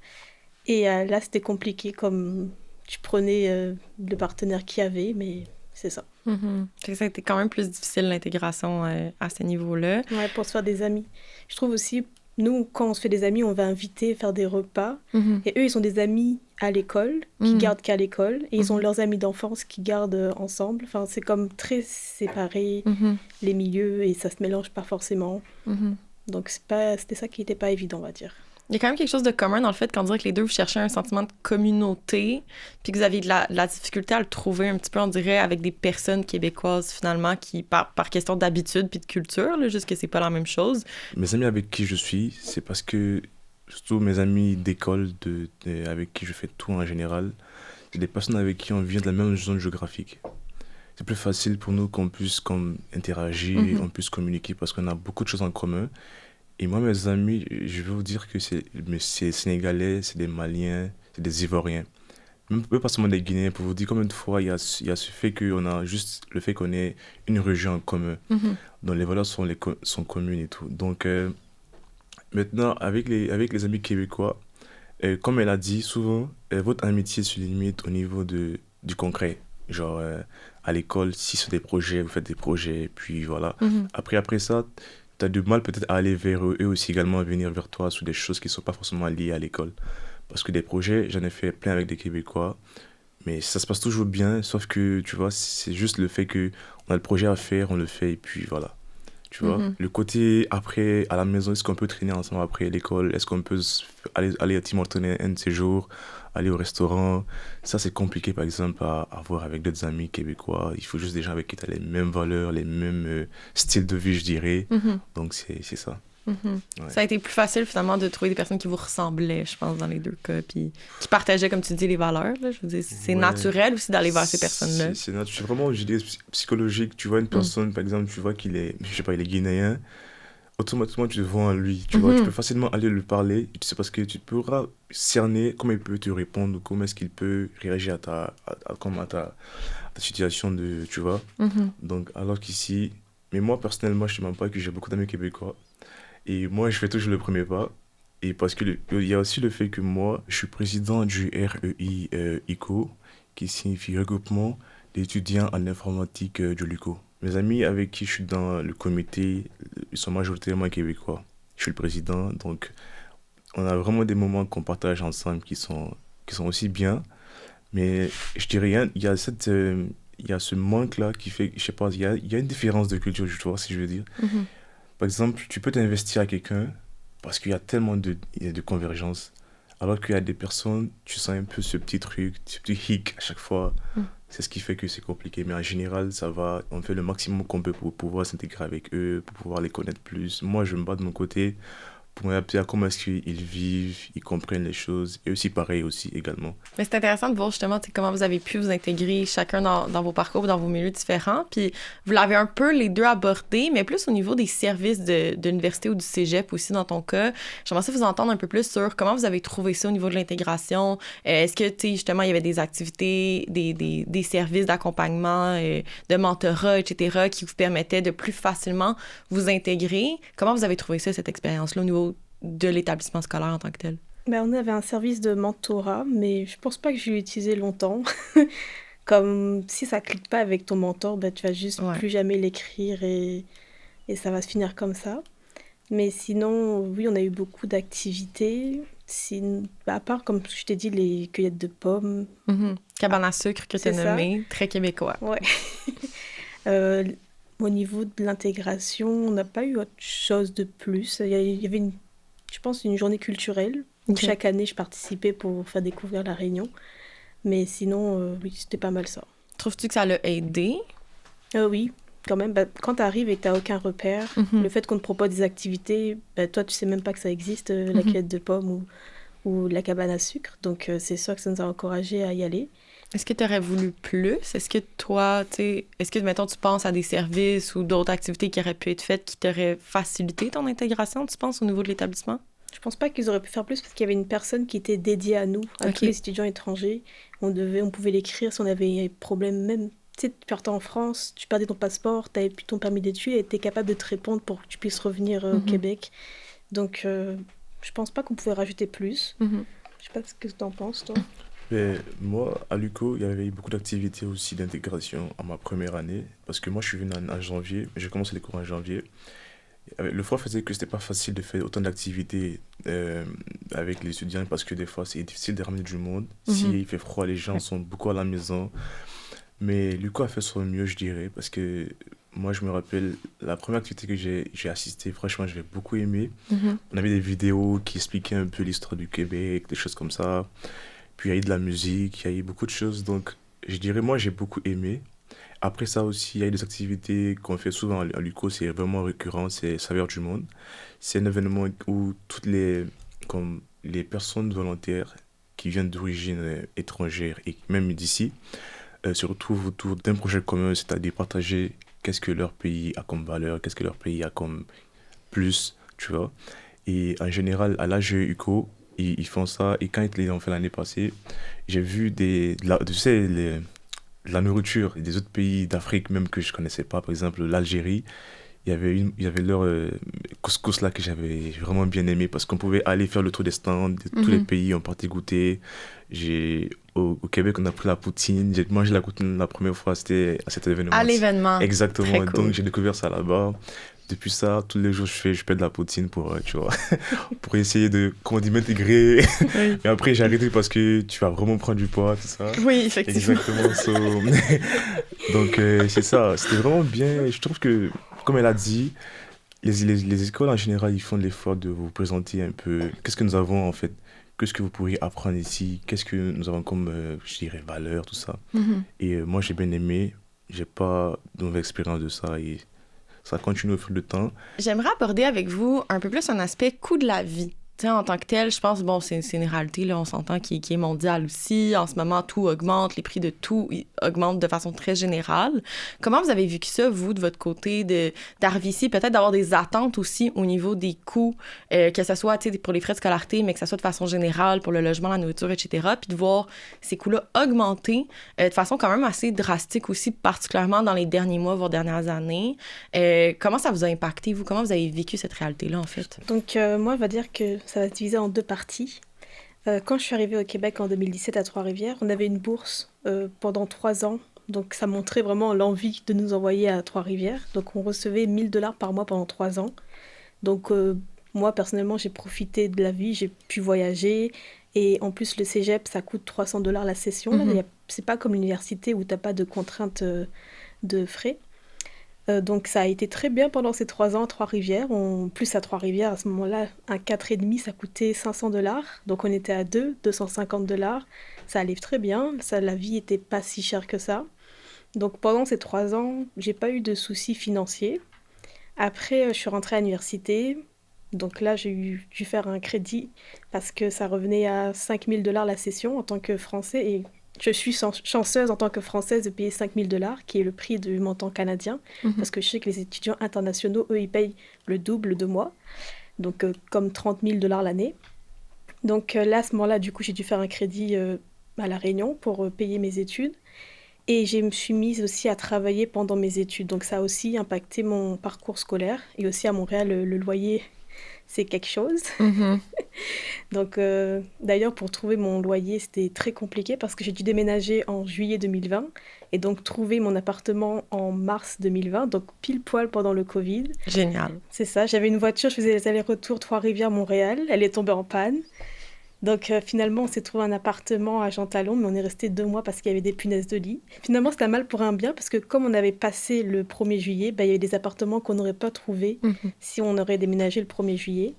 S2: Et là, c'était compliqué, comme tu prenais le partenaire qu'il y avait, mais c'est ça.
S1: Mhm. Fait que ça a été quand même plus difficile, l'intégration à ce niveau-là.
S2: Ouais, pour se faire des amis. Je trouve aussi, nous, quand on se fait des amis, on va inviter, faire des repas.
S1: Mhm.
S2: Et eux, ils sont des amis à l'école, qui
S1: Mhm.
S2: gardent qu'à l'école. Et ils ont
S1: Mhm.
S2: leurs amis d'enfance qui gardent ensemble. Enfin, c'est comme très séparé,
S1: Mhm.
S2: les milieux, et ça se mélange pas forcément.
S1: Mhm.
S2: Donc, c'était ça qui était pas évident, on va dire.
S1: Il y a quand même quelque chose de commun dans le fait qu'on dirait que les deux, vous cherchez un sentiment de communauté, puis que vous aviez de la difficulté à le trouver un petit peu, on dirait, avec des personnes québécoises, finalement, qui, par question d'habitude puis de culture, là, juste que c'est pas la même chose.
S3: Mes amis avec qui je suis, c'est parce que, surtout mes amis d'école, avec qui je fais tout en général, c'est des personnes avec qui on vient de la même zone géographique. C'est plus facile pour nous qu'on puisse interagir,
S1: Mhm.
S3: on puisse communiquer parce qu'on a beaucoup de choses en commun. Et moi, mes amis, je veux vous dire que c'est Sénégalais, c'est des Maliens, c'est des Ivoiriens. Même pas seulement des Guinéens, pour vous dire combien de fois il y a ce fait qu'on a juste le fait qu'on ait une région en commun,
S1: Mhm.
S3: dont les valeurs sont communes et tout. Donc maintenant, avec les amis québécois, comme elle a dit, souvent, votre amitié se limite au niveau du concret. Genre, à l'école, si c'est des projets, vous faites des projets, puis voilà.
S1: Mhm.
S3: Après ça, tu as du mal peut-être à aller vers eux aussi également, à venir vers toi sur des choses qui ne sont pas forcément liées à l'école. Parce que des projets, j'en ai fait plein avec des Québécois, mais ça se passe toujours bien, sauf que, tu vois, c'est juste le fait qu'on a le projet à faire, on le fait, et puis voilà. Tu vois,
S1: Mhm.
S3: le côté après, à la maison, est-ce qu'on peut traîner ensemble après l'école? Est-ce qu'on peut aller à Tim Hortons un de ces jours, aller au restaurant? Ça, c'est compliqué, par exemple, à avoir avec d'autres amis québécois. Il faut juste des gens avec qui tu as les mêmes valeurs, les mêmes styles de vie, je dirais.
S1: Mhm.
S3: Donc, c'est ça.
S1: Mhm.
S3: Ouais.
S1: Ça a été plus facile, finalement, de trouver des personnes qui vous ressemblaient, je pense, dans les deux cas, puis qui partageaient, comme tu dis, les valeurs. Là. Je veux dire, c'est
S3: Ouais.
S1: naturel aussi d'aller vers ces personnes-là.
S3: C'est vraiment, je dirais, psychologique. Tu vois une personne, par exemple, tu vois qu'il est, je sais pas, il est guinéen, automatiquement tu te vois en lui. Tu vois, tu peux facilement aller lui parler. C'est parce que tu pourras cerner comment il peut te répondre, comment est-ce qu'il peut réagir à ta situation de, tu vois.
S1: Mhm.
S3: Donc, alors qu'ici, mais moi personnellement, je ne te mens pas que j'ai beaucoup d'amis québécois. Et moi, je fais toujours le premier pas. Et parce que il y a aussi le fait que moi, je suis président du REI ICO, qui signifie regroupement d'étudiants en informatique de l'UCO. Mes amis avec qui je suis dans le comité, ils sont majoritairement québécois. Je suis le président, donc on a vraiment des moments qu'on partage ensemble qui sont aussi bien. Mais je dirais, il y a ce manque-là qui fait, je sais pas, il y a une différence de culture, je vois si je veux dire.
S1: Mhm.
S3: Par exemple, tu peux t'investir à quelqu'un parce qu'il y a tellement de convergence. Alors qu'il y a des personnes, tu sens un peu ce petit truc, ce petit hic à chaque fois.
S1: Mm.
S3: C'est ce qui fait que c'est compliqué. Mais en général, ça va. On fait le maximum qu'on peut pour pouvoir s'intégrer avec eux, pour pouvoir les connaître plus. Moi, je me bats de mon côté pour m'adapter à comment est-ce qu'ils vivent, ils comprennent les choses. Et aussi, pareil aussi, également.
S1: Mais c'est intéressant de voir justement comment vous avez pu vous intégrer chacun dans vos parcours, dans vos milieux différents. Puis vous l'avez un peu les deux abordés, mais plus au niveau des services de l'université ou du cégep aussi dans ton cas. J'aimerais ça vous entendre un peu plus sur comment vous avez trouvé ça au niveau de l'intégration. Est-ce que, justement, il y avait des activités, des services d'accompagnement, de mentorat, etc., qui vous permettaient de plus facilement vous intégrer? Comment vous avez trouvé ça, cette expérience-là, au niveau de l'établissement scolaire en tant que tel?
S2: Ben, on avait un service de mentorat, mais je pense pas que je l'ai utilisé longtemps. Comme si ça clique pas avec ton mentor, ben, tu vas juste
S1: Ouais.
S2: plus jamais l'écrire et ça va se finir comme ça. Mais sinon, oui, on a eu beaucoup d'activités. À part, comme je t'ai dit, les cueillettes de pommes.
S1: Mhm. Cabane à sucre que tu as
S2: C'est ça.
S1: nommé, très québécois.
S2: Ouais. Euh, Au niveau de l'intégration, on n'a pas eu autre chose de plus. Il y avait, je pense, une journée culturelle où
S1: Ok.
S2: chaque année, je participais pour faire découvrir la Réunion. Mais sinon, oui, c'était pas mal ça.
S1: Trouves-tu que ça l'a aidé?
S2: Oui, quand même. Bah, quand tu arrives et que tu n'as aucun repère,
S1: Mhm.
S2: le fait qu'on te propose des activités, bah, toi, tu sais même pas que ça existe, la
S1: Mhm.
S2: cueillette de pommes ou la cabane à sucre. Donc, c'est sûr que ça nous a encouragés à y aller.
S1: Est-ce que tu aurais voulu plus? Est-ce que toi, est-ce que, mettons, tu penses à des services ou d'autres activités qui auraient pu être faites qui t'auraient facilité ton intégration, tu penses, au niveau de l'établissement?
S2: Je pense pas qu'ils auraient pu faire plus parce qu'il y avait une personne qui était dédiée à nous, à
S1: Ok.
S2: tous les étudiants étrangers. On pouvait l'écrire si on avait un problème même. Tu sais, tu partais en France, tu perdais ton passeport, tu n'avais plus ton permis d'études et tu étais capable de te répondre pour que tu puisses revenir au
S1: Mhm.
S2: Québec. Donc, je pense pas qu'on pouvait rajouter plus.
S1: Mhm.
S2: Je sais pas ce que tu en penses, toi.
S3: Mais moi, à l'UCO, il y avait eu beaucoup d'activités aussi d'intégration en ma première année. Parce que moi, je suis venu en janvier, j'ai commencé les cours en janvier. Le froid faisait que c'était pas facile de faire autant d'activités avec les étudiants parce que des fois, c'est difficile de ramener du monde.
S1: Mhm.
S3: S'il fait froid, les gens sont beaucoup à la maison. Mais l'UCO a fait son mieux, je dirais, parce que moi, je me rappelle, la première activité que j'ai assistée, franchement, j'avais beaucoup aimé.
S1: Mhm.
S3: On avait des vidéos qui expliquaient un peu l'histoire du Québec, des choses comme ça. Puis il y a eu de la musique, il y a eu beaucoup de choses. Donc, je dirais, moi, j'ai beaucoup aimé. Après ça aussi, il y a eu des activités qu'on fait souvent à l'UCO, c'est vraiment récurrent, c'est Saveurs du Monde. C'est un événement où comme les personnes volontaires qui viennent d'origine étrangère et même d'ici se retrouvent autour d'un projet commun, c'est-à-dire partager qu'est-ce que leur pays a comme valeur, qu'est-ce que leur pays a comme plus, tu vois. Et en général, à l'AGE UCO, ils font ça. Et quand ils l'ont fait l'année passée, j'ai vu tu sais, de la nourriture des autres pays d'Afrique, même que je connaissais pas. Par exemple, l'Algérie, il y avait leur couscous là que j'avais vraiment bien aimé parce qu'on pouvait aller faire le tour des stands de tous les
S1: Mhm.
S3: pays, on partait goûter. Au Québec, on a pris la poutine. J'ai mangé la poutine la première fois, c'était à cet événement.
S1: À l'événement.
S3: Exactement.
S1: Très cool.
S3: Donc, j'ai découvert ça là-bas. Depuis ça, tous les jours, je fais de la poutine pour, tu vois, pour essayer d'y m'intégrer.
S1: Oui.
S3: Mais après, j'ai arrêté parce que tu vas vraiment prendre du poids, tout ça.
S1: Oui, effectivement.
S3: Exactement. Donc, c'est ça. C'était vraiment bien. Je trouve que, comme elle a dit, les écoles en général, ils font l'effort de vous présenter un peu qu'est-ce que nous avons en fait, qu'est-ce que vous pourriez apprendre ici, qu'est-ce que nous avons comme, je dirais, valeur, tout ça.
S1: Mhm.
S3: Et moi, j'ai bien aimé. J'ai pas de mauvaise expérience de ça et ça continue au fil du temps.
S1: J'aimerais aborder avec vous un peu plus un aspect coût de la vie. Tu sais, en tant que tel, je pense, bon, c'est une réalité, là, on s'entend, qui est mondiale aussi. En ce moment, tout augmente, les prix de tout augmentent de façon très générale. Comment vous avez vécu ça, vous, de votre côté, d'arriver ici, peut-être d'avoir des attentes aussi au niveau des coûts, que ce soit, tu sais, pour les frais de scolarité, mais que ce soit de façon générale, pour le logement, la nourriture, etc., puis de voir ces coûts-là augmenter de façon quand même assez drastique aussi, particulièrement dans les derniers mois, voire dernières années. Comment ça vous a impacté, vous? Comment vous avez vécu cette réalité-là, en fait?
S2: Donc, moi, on va dire que ça va se diviser en deux parties. Quand je suis arrivée au Québec en 2017 à Trois-Rivières, on avait une bourse pendant 3 ans. Donc ça montrait vraiment l'envie de nous envoyer à Trois-Rivières. Donc on recevait 1 000 $ par mois pendant 3 ans. Donc moi personnellement j'ai profité de la vie, j'ai pu voyager. Et en plus le cégep ça coûte 300 $ la session. Là. C'est pas comme l'université où t'as pas de contraintes de frais. Donc ça a été très bien pendant ces 3 ans à Trois-Rivières. Plus à Trois-Rivières, à ce moment-là, un 4,5, ça coûtait 500 $. Donc on était à 250 $. Ça allait très bien. La vie était pas si chère que ça. Donc pendant ces 3 ans, j'ai pas eu de soucis financiers. Après, je suis rentrée à l'université. Donc là, j'ai dû faire un crédit parce que ça revenait à 5 000 $ la session en tant que Français. Et je suis chanceuse en tant que Française de payer 5 000 $, qui est le prix du montant canadien. Parce que je sais que les étudiants internationaux, eux, ils payent le double de moi. Donc comme 30 000 $ l'année. Donc là, à ce moment-là, du coup, j'ai dû faire un crédit à La Réunion pour payer mes études. Et je me suis mise aussi à travailler pendant mes études. Donc ça a aussi impacté mon parcours scolaire. Et aussi à Montréal, le loyer, c'est quelque chose. Donc d'ailleurs, pour trouver mon loyer, c'était très compliqué parce que j'ai dû déménager en juillet 2020. Et donc trouver mon appartement en mars 2020, donc pile poil pendant le Covid.
S1: Génial.
S2: C'est ça, j'avais une voiture, je faisais les allers-retours Trois-Rivières-Montréal. Elle est tombée en panne. Donc finalement, on s'est trouvé un appartement à Jean-Talon, mais on est resté 2 mois parce qu'il y avait des punaises de lit. Finalement, c'était un mal pour un bien parce que comme on avait passé le 1er juillet, il y avait des appartements qu'on n'aurait pas trouvés si on aurait déménagé le 1er juillet.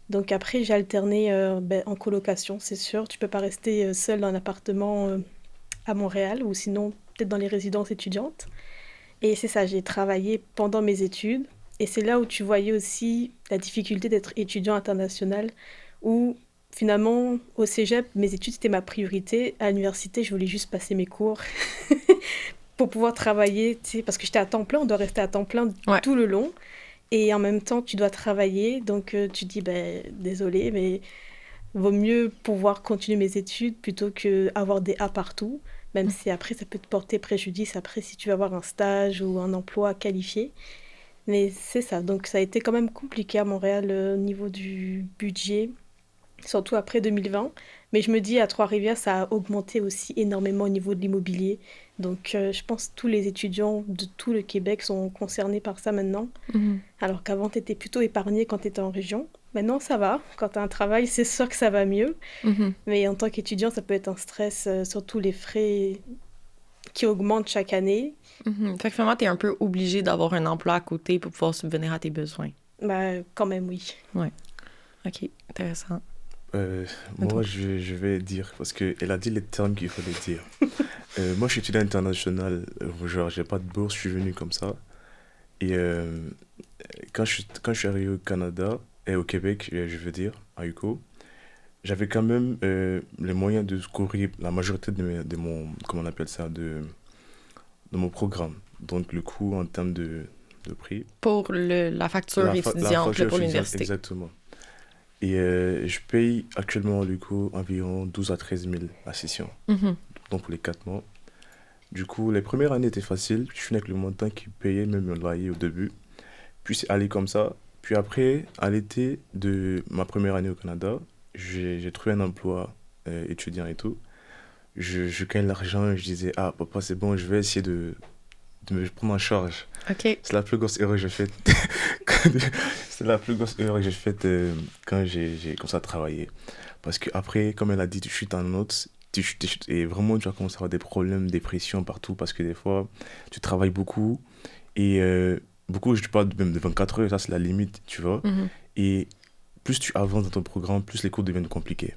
S2: Donc après, j'ai alterné en colocation, c'est sûr. Tu peux pas rester seule dans un appartement à Montréal ou sinon peut-être dans les résidences étudiantes. Et c'est ça, j'ai travaillé pendant mes études. Et c'est là où tu voyais aussi la difficulté d'être étudiant international où finalement, au cégep, mes études, c'était ma priorité. À l'université, je voulais juste passer mes cours pour pouvoir travailler, tu sais, parce que j'étais à temps plein, on doit rester à temps plein tout le long. Et en même temps, tu dois travailler. Donc, tu dis, désolé, mais vaut mieux pouvoir continuer mes études plutôt qu'avoir des A partout, même si après, ça peut te porter préjudice après si tu vas avoir un stage ou un emploi qualifié. Mais c'est ça. Donc, ça a été quand même compliqué à Montréal au niveau du budget, surtout après 2020. Mais je me dis, à Trois-Rivières, ça a augmenté aussi énormément au niveau de l'immobilier. Donc, je pense que tous les étudiants de tout le Québec sont concernés par ça maintenant. Alors qu'avant, tu étais plutôt épargné quand tu étais en région. Maintenant, ça va. Quand tu as un travail, c'est sûr que ça va mieux. Mais en tant qu'étudiant, ça peut être un stress, surtout les frais qui augmentent chaque année.
S1: Fait que finalement, tu es un peu obligé d'avoir un emploi à côté pour pouvoir subvenir à tes besoins.
S2: Quand même, oui.
S1: Ouais. OK, intéressant.
S3: Moi, je vais dire, parce qu'elle a dit les termes qu'il fallait dire. Moi, je suis étudiant international, genre, j'ai pas de bourse, je suis venu comme ça. Et quand je suis arrivé au Canada, et au Québec, je veux dire, à UQO, j'avais quand même les moyens de couvrir la majorité de mon, comment on appelle ça, de mon programme. Donc, le coût en termes de prix.
S1: Pour la facture étudiante pour l'université.
S3: Exactement. Et je paye actuellement, du coup, environ 12 à 13 000 la session. Donc, pour les 4 mois. Du coup, les premières années étaient faciles. Je finis avec le montant qui payait même mon loyer au début. Puis, c'est allé comme ça. Puis après, à l'été de ma première année au Canada, j'ai trouvé un emploi étudiant et tout. Je gagne l'argent et je disais, ah, papa, c'est bon, je vais essayer de me prendre en charge.
S1: OK.
S3: C'est la plus grosse erreur que j'ai faite. C'est la plus grosse erreur que j'ai faite quand j'ai commencé à travailler. Parce qu'après, comme elle a dit, tu chutes en notes. Et vraiment, tu vas commencer à avoir des problèmes, des pressions partout. Parce que des fois, tu travailles beaucoup. Et beaucoup, je te parle même de 24 heures. Ça, c'est la limite, tu vois. Et plus tu avances dans ton programme, plus les cours deviennent compliqués.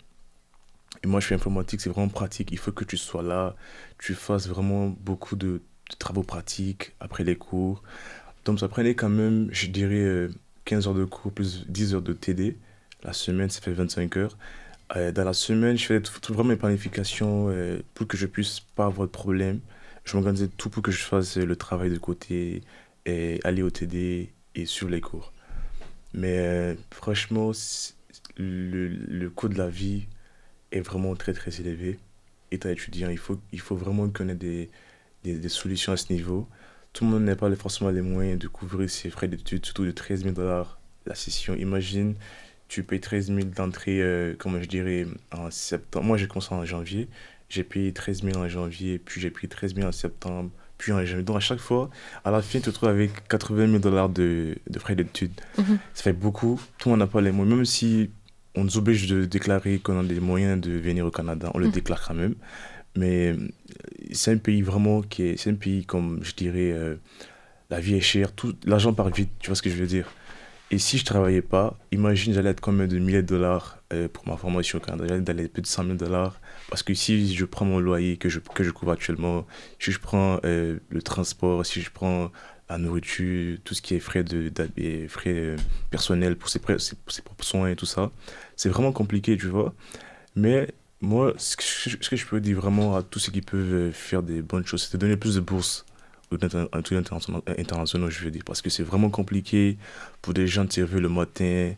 S3: Et moi, je suis informatique, c'est vraiment pratique. Il faut que tu sois là. Tu fasses vraiment beaucoup de travaux pratiques après les cours. Donc, ça prenait quand même, je dirais, 15 heures de cours plus 10 heures de TD. La semaine, ça fait 25 heures. Dans la semaine, je faisais vraiment mes planifications pour que je puisse pas avoir de problème. Je m'organisais tout pour que je fasse le travail de côté, et aller au TD et suivre les cours. Mais franchement, le coût de la vie est vraiment très très élevé. Étant étudiant, il faut vraiment connaître des solutions à ce niveau. Tout le monde n'a pas forcément les moyens de couvrir ses frais d'études, surtout de 13 000 $ la session. Imagine tu payes 13 000 d'entrée, comment je dirais, en septembre. Moi, j'ai commencé en janvier. J'ai payé 13 000 en janvier, puis j'ai pris 13 000 en septembre, puis en janvier. Donc, à chaque fois, à la fin, tu te retrouves avec 80 000 dollars de frais d'études. Ça fait beaucoup. Tout le monde n'a pas les moyens. Même si on nous oblige de déclarer qu'on a des moyens de venir au Canada, on le déclare quand même. Mais c'est un pays vraiment c'est un pays comme, je dirais, la vie est chère, l'argent part vite, tu vois ce que je veux dire. Et si je travaillais pas, imagine, j'allais être combien de milliers de dollars pour ma formation au Canada. J'allais d'aller plus de 100 000 dollars. Parce que si je prends mon loyer que je couvre actuellement, si je prends le transport, si je prends la nourriture, tout ce qui est frais personnels pour ses propres soins et tout ça, c'est vraiment compliqué, tu vois. Mais moi, ce que je peux dire vraiment à tous ceux qui peuvent faire des bonnes choses, c'est de donner plus de bourses aux étudiants internationaux, je veux dire, parce que c'est vraiment compliqué pour des gens de se lever le matin,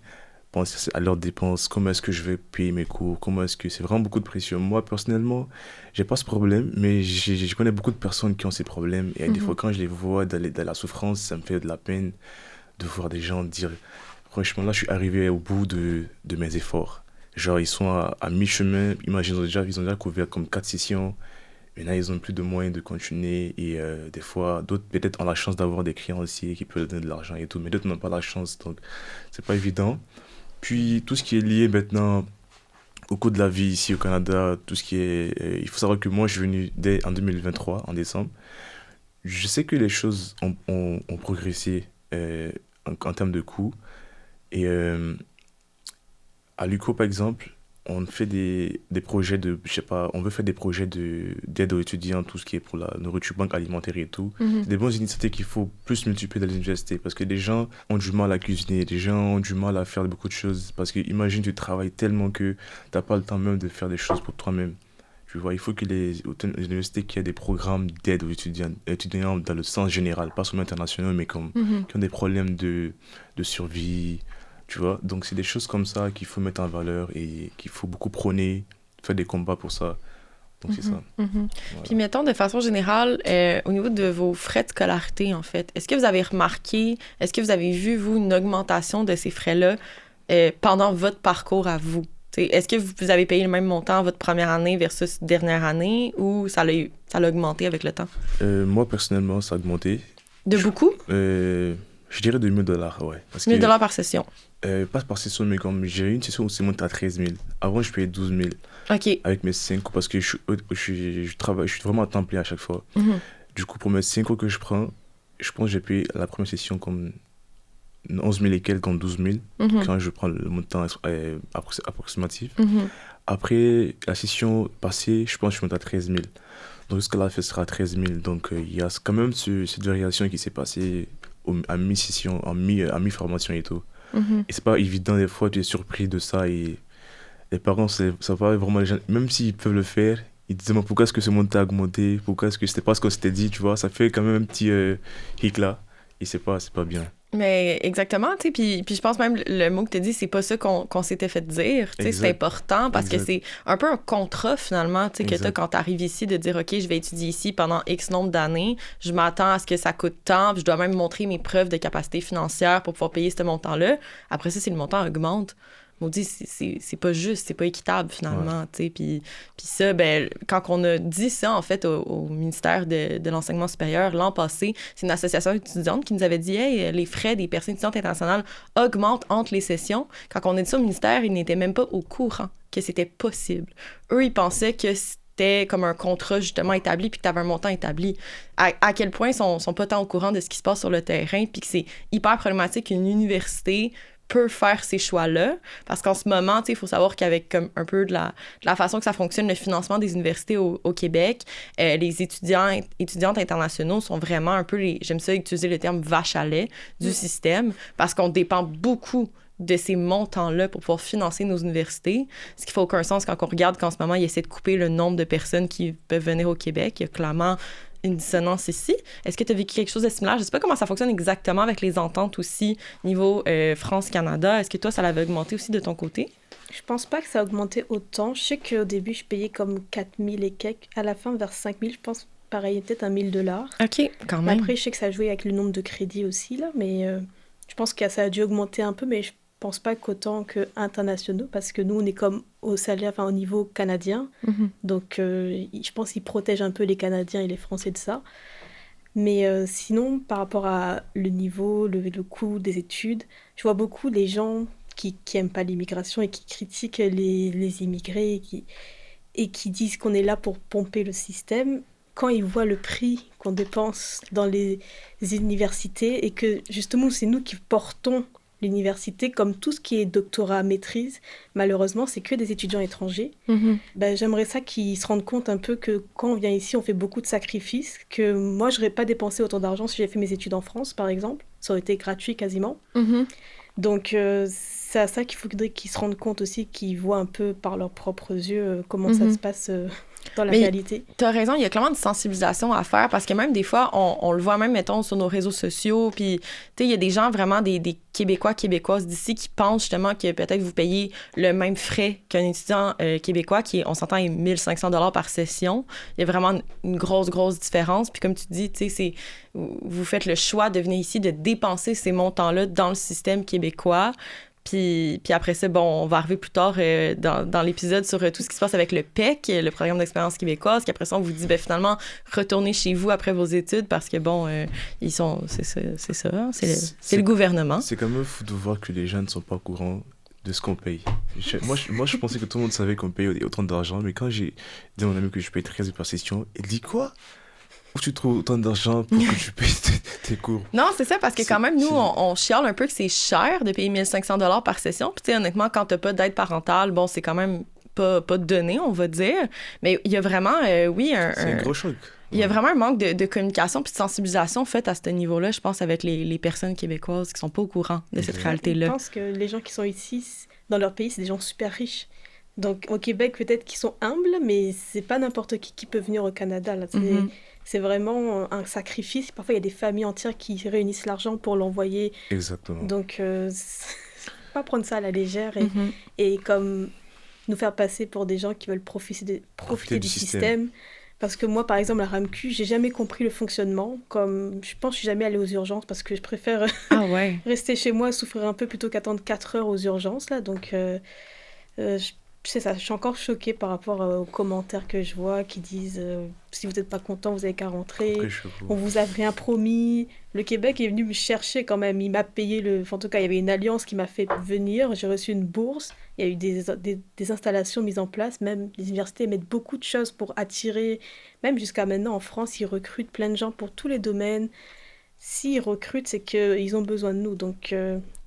S3: penser à leurs dépenses, comment est-ce que je vais payer mes cours, comment est-ce que... C'est vraiment beaucoup de pression. Moi, personnellement, j'ai pas ce problème, mais je connais beaucoup de personnes qui ont ces problèmes, et des fois, quand je les vois dans la souffrance, ça me fait de la peine de voir des gens dire, franchement, là, je suis arrivé au bout de mes efforts. Genre, ils sont à mi-chemin, imagine, ils ont déjà couvert comme 4 sessions. Maintenant, ils n'ont plus de moyens de continuer et des fois, d'autres peut-être ont la chance d'avoir des créanciers qui peuvent donner de l'argent et tout, mais d'autres n'ont pas la chance, donc c'est pas évident. Puis, tout ce qui est lié maintenant au coût de la vie ici au Canada, tout ce qui est... il faut savoir que moi, je suis venu en 2023, en décembre. Je sais que les choses ont progressé en termes de coûts. Et à l'UQO, par exemple, on fait des projets je sais pas, on veut faire des projets d'aide aux étudiants, tout ce qui est pour la nourriture, banque alimentaire et tout. C'est des bonnes initiatives qu'il faut plus multiplier dans les universités parce que des gens ont du mal à cuisiner, des gens ont du mal à faire beaucoup de choses parce que imagine, tu travailles tellement que t'as pas le temps même de faire des choses pour toi-même. Tu vois, il faut que les universités qui aient des programmes d'aide aux étudiants dans le sens général, pas seulement internationaux, mais qui ont des problèmes de survie. Tu vois, donc c'est des choses comme ça qu'il faut mettre en valeur et qu'il faut beaucoup prôner, faire des combats pour ça. Donc c'est ça. Voilà.
S1: Puis mettons, de façon générale, au niveau de vos frais de scolarité, en fait, est-ce que vous avez remarqué, est-ce que vous avez vu, vous, une augmentation de ces frais-là pendant votre parcours à vous? T'sais, est-ce que vous avez payé le même montant votre première année versus dernière année ou ça l'a augmenté avec le temps?
S3: Moi, personnellement, ça a augmenté.
S1: De beaucoup?
S3: Je dirais de 1 000 $, ouais.
S1: 1 000 $ par session?
S3: Pas par session, mais comme j'ai eu une session où c'est monté à 13 000. Avant, je payais 12 000.
S1: OK.
S3: Avec mes 5 cours, parce que je suis vraiment à temps plein à chaque fois. Du coup, pour mes 5 cours que je prends, je pense que j'ai payé la première session comme 11 000 et quelques, comme 12 000, quand je prends le montant approximatif. Après, la session passée, je pense que je suis monté à 13 000. Donc, jusqu'à la fin, ce sera 13 000. Donc, il y a quand même cette variation qui s'est passée à mi-session, à mi-formation et tout. Et c'est pas évident, des fois, tu es surpris de ça et les parents, ça va vraiment, les gens, même s'ils peuvent le faire, ils disent, mais pourquoi est-ce que ce montant a augmenté? Pourquoi est-ce que c'était pas ce qu'on s'était dit, tu vois? Ça fait quand même un petit hic là et c'est pas bien.
S1: Mais exactement, tu sais, puis je pense même le mot que tu as dit, c'est pas ça qu'on s'était fait dire, tu sais, c'est important parce que c'est un peu un contrat finalement, tu sais, que t'as quand t'arrives ici de dire, OK, je vais étudier ici pendant X nombre d'années, je m'attends à ce que ça coûte tant, puis je dois même montrer mes preuves de capacité financière pour pouvoir payer ce montant-là. Après ça, si le montant augmente, maudit, c'est pas juste, c'est pas équitable finalement, tu sais. Puis ça, ben, quand on a dit ça, en fait, au ministère de l'Enseignement supérieur l'an passé, c'est une association étudiante qui nous avait dit « Hey, les frais des personnes étudiantes internationales augmentent entre les sessions. » Quand on a dit ça au ministère, ils n'étaient même pas au courant que c'était possible. Eux, ils pensaient que c'était comme un contrat justement établi puis que tu avais un montant établi. À quel point ils sont pas tant au courant de ce qui se passe sur le terrain puis que c'est hyper problématique qu'une université peut faire ces choix-là, parce qu'en ce moment, il faut savoir qu'avec comme un peu de la façon que ça fonctionne, le financement des universités au Québec, les étudiantes internationaux sont vraiment un peu j'aime ça utiliser le terme vache à lait du système, parce qu'on dépend beaucoup de ces montants-là pour pouvoir financer nos universités, ce qui fait aucun sens quand on regarde qu'en ce moment, ils essaient de couper le nombre de personnes qui peuvent venir au Québec. Il y a clairement une dissonance ici. Est-ce que tu as vécu quelque chose de similaire? Je ne sais pas comment ça fonctionne exactement avec les ententes aussi, niveau France-Canada. Est-ce que toi, ça l'avait augmenté aussi de ton côté?
S2: Je pense pas que ça a augmenté autant. Je sais qu'au début, je payais comme 4 000 et quelques. À la fin, vers 5 000, je pense, pareil, peut-être 1 000 $.
S1: OK, quand même.
S2: Après, je sais que ça a joué avec le nombre de crédits aussi, là, mais je pense que ça a dû augmenter un peu, mais pense pas qu'autant qu'internationaux, parce que nous, on est comme au salaire, enfin au niveau canadien. Donc, je pense qu'ils protègent un peu les Canadiens et les Français de ça. Mais sinon, par rapport à le niveau, le coût des études, je vois beaucoup les gens qui aiment pas l'immigration et qui critiquent les immigrés et qui disent qu'on est là pour pomper le système. Quand ils voient le prix qu'on dépense dans les universités et que justement c'est nous qui portons l'université, comme tout ce qui est doctorat, maîtrise, malheureusement c'est que des étudiants étrangers. Ben, j'aimerais ça qu'ils se rendent compte un peu que quand on vient ici on fait beaucoup de sacrifices, que moi je n'aurais pas dépensé autant d'argent si j'avais fait mes études en France par exemple, ça aurait été gratuit quasiment. Donc c'est à ça qu'il faudrait qu'ils se rendent compte aussi, qu'ils voient un peu par leurs propres yeux comment ça se passe dans la réalité.
S1: Tu as raison, il y a clairement une sensibilisation à faire parce que même des fois, on le voit même, mettons, sur nos réseaux sociaux, puis tu sais, il y a des gens vraiment, des Québécois, Québécoises d'ici qui pensent justement que peut-être vous payez le même frais qu'un étudiant québécois qui, on s'entend, est 1 500 $ par session. Il y a vraiment une grosse différence. Puis comme tu dis, tu sais, vous faites le choix de venir ici, de dépenser ces montants-là dans le système québécois. Puis après ça, bon, on va arriver plus tard dans l'épisode sur tout ce qui se passe avec le PEC, le programme d'expérience québécoise, qu'après ça, on vous dit, ben finalement, retournez chez vous après vos études parce que, bon, c'est ça, hein, c'est le gouvernement.
S3: C'est quand même fou de voir que les gens ne sont pas au courant de ce qu'on paye. Moi, je pensais que tout le monde savait qu'on paye autant d'argent, mais quand j'ai dit à mon ami que je paye 13 par session, il dit quoi? Où tu trouves autant d'argent pour que tu payes tes cours?
S1: Non, c'est ça, parce que quand même, nous, on chiale un peu que c'est cher de payer 1 500 $ par session. Puis, tu sais, honnêtement, quand t'as pas d'aide parentale, bon, c'est quand même pas donné, on va dire. Mais il y a vraiment, oui,
S3: c'est un gros choc.
S1: Il y a vraiment un manque de communication puis de sensibilisation faite à ce niveau-là, je pense, avec les personnes québécoises qui sont pas au courant de cette réalité-là.
S2: Je pense que les gens qui sont ici, dans leur pays, c'est des gens super riches. Donc, au Québec, peut-être qu'ils sont humbles, mais c'est pas n'importe qui peut venir au Canada, là. C'est vraiment un sacrifice. Parfois, il y a des familles entières qui réunissent l'argent pour l'envoyer.
S3: Exactement.
S2: Donc, pas prendre ça à la légère et comme nous faire passer pour des gens qui veulent profiter du système. Parce que moi, par exemple, la RAMQ, j'ai jamais compris le fonctionnement. Comme, je pense que je suis jamais allée aux urgences parce que je préfère rester chez moi, souffrir un peu plutôt qu'attendre 4 heures aux urgences, là. Donc, c'est ça, je suis encore choquée par rapport aux commentaires que je vois qui disent si vous n'êtes pas content, vous n'avez qu'à rentrer. On vous a rien promis. Le Québec est venu me chercher quand même. Il m'a payé en tout cas, il y avait une alliance qui m'a fait venir. J'ai reçu une bourse. Il y a eu des installations mises en place. Même les universités mettent beaucoup de choses pour attirer. Même jusqu'à maintenant, en France, ils recrutent plein de gens pour tous les domaines. S'ils recrutent, c'est qu'ils ont besoin de nous. Donc...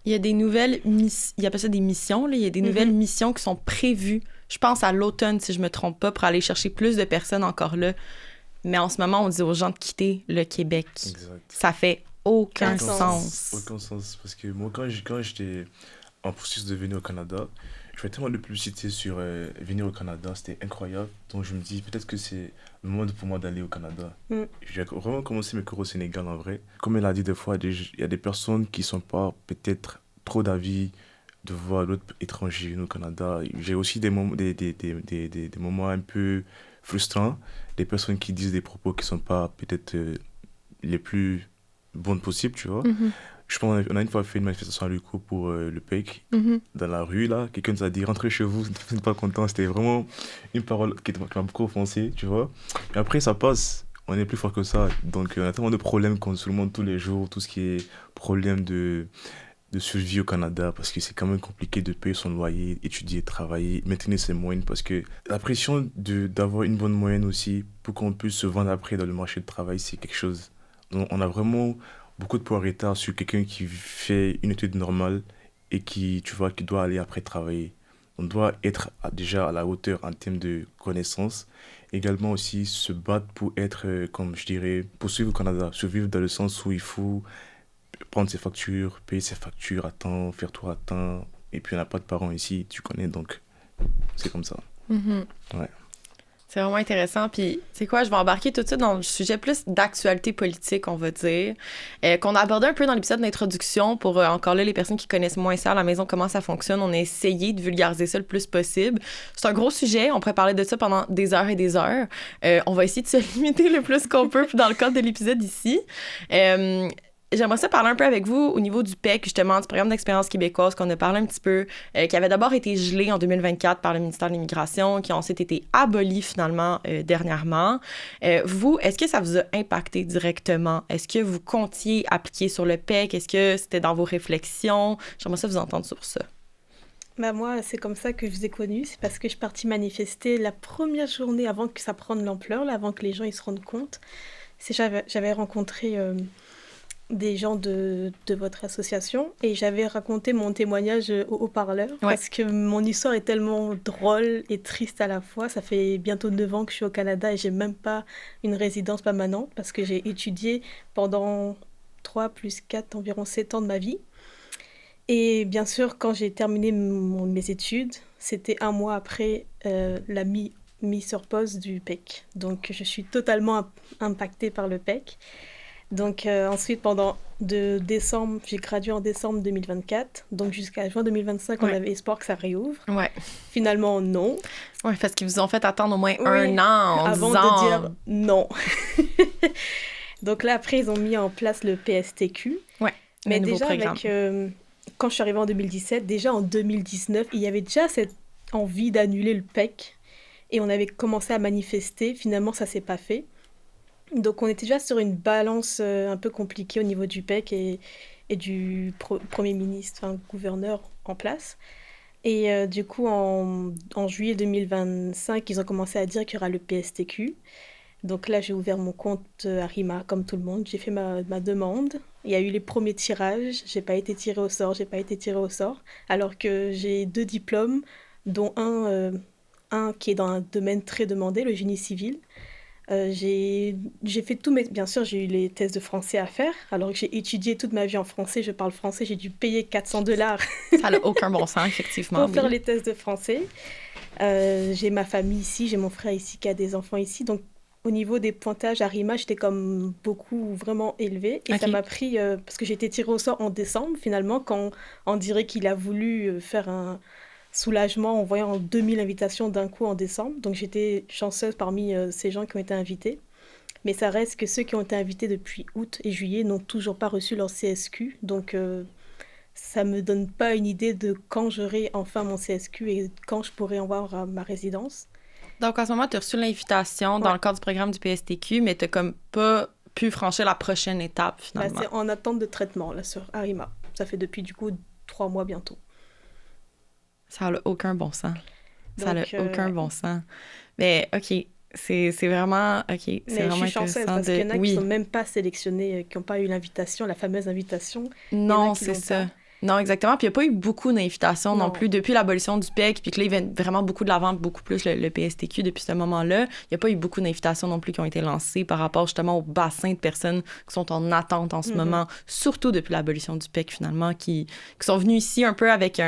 S1: Il y a des nouvelles missions, il appelle ça des missions, là. Il y a des nouvelles missions qui sont prévues, je pense à l'automne, si je me trompe pas, pour aller chercher plus de personnes encore là. Mais en ce moment, on dit aux gens de quitter le Québec. Exact. Ça fait aucun sens.
S3: Aucun sens, parce que moi, quand j'étais en processus de venir au Canada, je fais tellement de publicité sur venir au Canada, c'était incroyable. Donc je me dis, peut-être que c'est le moment pour moi d'aller au Canada. J'ai vraiment commencé mes cours au Sénégal en vrai. Comme elle a dit des fois, il y a des personnes qui ne sont pas peut-être trop d'avis de voir d'autres étrangers venir au Canada. J'ai aussi des moments un peu frustrants, des personnes qui disent des propos qui ne sont pas peut-être les plus bonnes possibles, tu vois. Je pense qu'on a une fois fait une manifestation à Luco pour le PEC, dans la rue, là. Quelqu'un nous a dit « Rentrez chez vous, vous n'êtes pas content ». C'était vraiment une parole qui m'a beaucoup offensé, tu vois. Et après, ça passe. On est plus fort que ça. Donc, on a tellement de problèmes qu'on se demande tous les jours, tout ce qui est problème de survie au Canada, parce que c'est quand même compliqué de payer son loyer, étudier, travailler, maintenir ses moyennes, parce que la pression d'avoir une bonne moyenne aussi, pour qu'on puisse se vendre après dans le marché du travail, c'est quelque chose. Donc, on a vraiment... beaucoup de poids retard sur quelqu'un qui fait une étude normale et qui doit aller après travailler. On doit être déjà à la hauteur en termes de connaissances. Également aussi se battre pour être, comme je dirais, pour survivre au Canada. Survivre dans le sens où il faut prendre ses factures, payer ses factures à temps, faire tout à temps. Et puis on n'a pas de parents ici, tu connais, donc c'est comme ça. Ouais.
S1: C'est vraiment intéressant. Puis, tu sais quoi, je vais embarquer tout de suite dans le sujet plus d'actualité politique, on va dire, qu'on a abordé un peu dans l'épisode d'introduction pour, encore là, les personnes qui connaissent moins ça à la maison, comment ça fonctionne. On a essayé de vulgariser ça le plus possible. C'est un gros sujet. On pourrait parler de ça pendant des heures et des heures. On va essayer de se limiter le plus qu'on peut dans le cadre de l'épisode ici. j'aimerais ça parler un peu avec vous au niveau du PEC, justement, du programme d'expérience québécoise, qu'on a parlé un petit peu, qui avait d'abord été gelé en 2024 par le ministère de l'Immigration, qui a ensuite été aboli finalement dernièrement. Vous, est-ce que ça vous a impacté directement? Est-ce que vous comptiez appliquer sur le PEC? Est-ce que c'était dans vos réflexions? J'aimerais ça vous entendre sur ça.
S2: Bah moi, c'est comme ça que je vous ai connu. C'est parce que je suis partie manifester la première journée avant que ça prenne l'ampleur, là, avant que les gens ils se rendent compte. J'avais rencontré des gens de votre association et j'avais raconté mon témoignage au haut-parleur parce que mon histoire est tellement drôle et triste à la fois. Ça fait bientôt 9 ans que je suis au Canada et j'ai même pas une résidence permanente parce que j'ai étudié pendant 3 plus 4, environ 7 ans de ma vie. Et bien sûr, quand j'ai terminé mes études, c'était 1 mois après la mise sur pause du PEC. Donc, je suis totalement impactée par le PEC. Donc, ensuite, j'ai gradué en décembre 2024. Donc, jusqu'à juin 2025, on avait espoir que ça réouvre.
S1: Ouais.
S2: Finalement, non.
S1: Oui, parce qu'ils vous ont fait attendre au moins 1 an en
S2: avant
S1: disant...
S2: de dire non. Donc là, après, ils ont mis en place le PSTQ.
S1: Ouais,
S2: mais déjà, avec... quand je suis arrivée en 2017, déjà en 2019, il y avait déjà cette envie d'annuler le PEC et on avait commencé à manifester. Finalement, ça ne s'est pas fait. Donc, on était déjà sur une balance un peu compliquée au niveau du PEC et du Premier ministre, enfin, gouverneur en place. Et du coup, en juillet 2025, ils ont commencé à dire qu'il y aura le PSTQ. Donc là, j'ai ouvert mon compte Arima, comme tout le monde. J'ai fait ma demande. Il y a eu les premiers tirages. J'ai pas été tirée au sort. Alors que j'ai 2 diplômes, dont un qui est dans un domaine très demandé, le génie civil. J'ai fait Bien sûr, j'ai eu les tests de français à faire. Alors que j'ai étudié toute ma vie en français, je parle français, j'ai dû payer $400.
S1: Ça n'a aucun bon sens, effectivement.
S2: Pour faire les tests de français. J'ai ma famille ici, j'ai mon frère ici qui a des enfants ici. Donc, au niveau des pointages à RIMA, j'étais comme beaucoup vraiment élevée. Et ça m'a pris, parce que j'ai été tirée au sort en décembre, finalement, quand on dirait qu'il a voulu faire un soulagement en voyant 2000 invitations d'un coup en décembre. Donc j'étais chanceuse parmi ces gens qui ont été invités. Mais ça reste que ceux qui ont été invités depuis août et juillet n'ont toujours pas reçu leur CSQ. Donc ça ne me donne pas une idée de quand j'aurai enfin mon CSQ et quand je pourrai avoir ma résidence.
S1: Donc, à ce moment, tu as reçu l'invitation dans le cadre du programme du PSTQ, mais tu n'as comme pas pu franchir la prochaine étape, finalement.
S2: C'est en attente de traitement, là, sur Arima. Ça fait depuis, du coup, 3 mois bientôt.
S1: Ça n'a aucun bon sens. Ça n'a aucun bon sens. Mais, OK, c'est vraiment... OK, c'est
S2: mais
S1: vraiment
S2: je suis chanceuse parce qu'il y en a qui ne sont même pas sélectionnés, qui n'ont pas eu l'invitation, la fameuse invitation.
S1: Non, c'est ça. Pas. Non, exactement. Puis il n'y a pas eu beaucoup d'invitations non plus depuis l'abolition du PEC, puis que là, il vient vraiment beaucoup de l'avant, beaucoup plus le PSTQ depuis ce moment-là. Il n'y a pas eu beaucoup d'invitations non plus qui ont été lancées par rapport justement au bassin de personnes qui sont en attente en ce moment, surtout depuis l'abolition du PEC finalement, qui sont venus ici un peu avec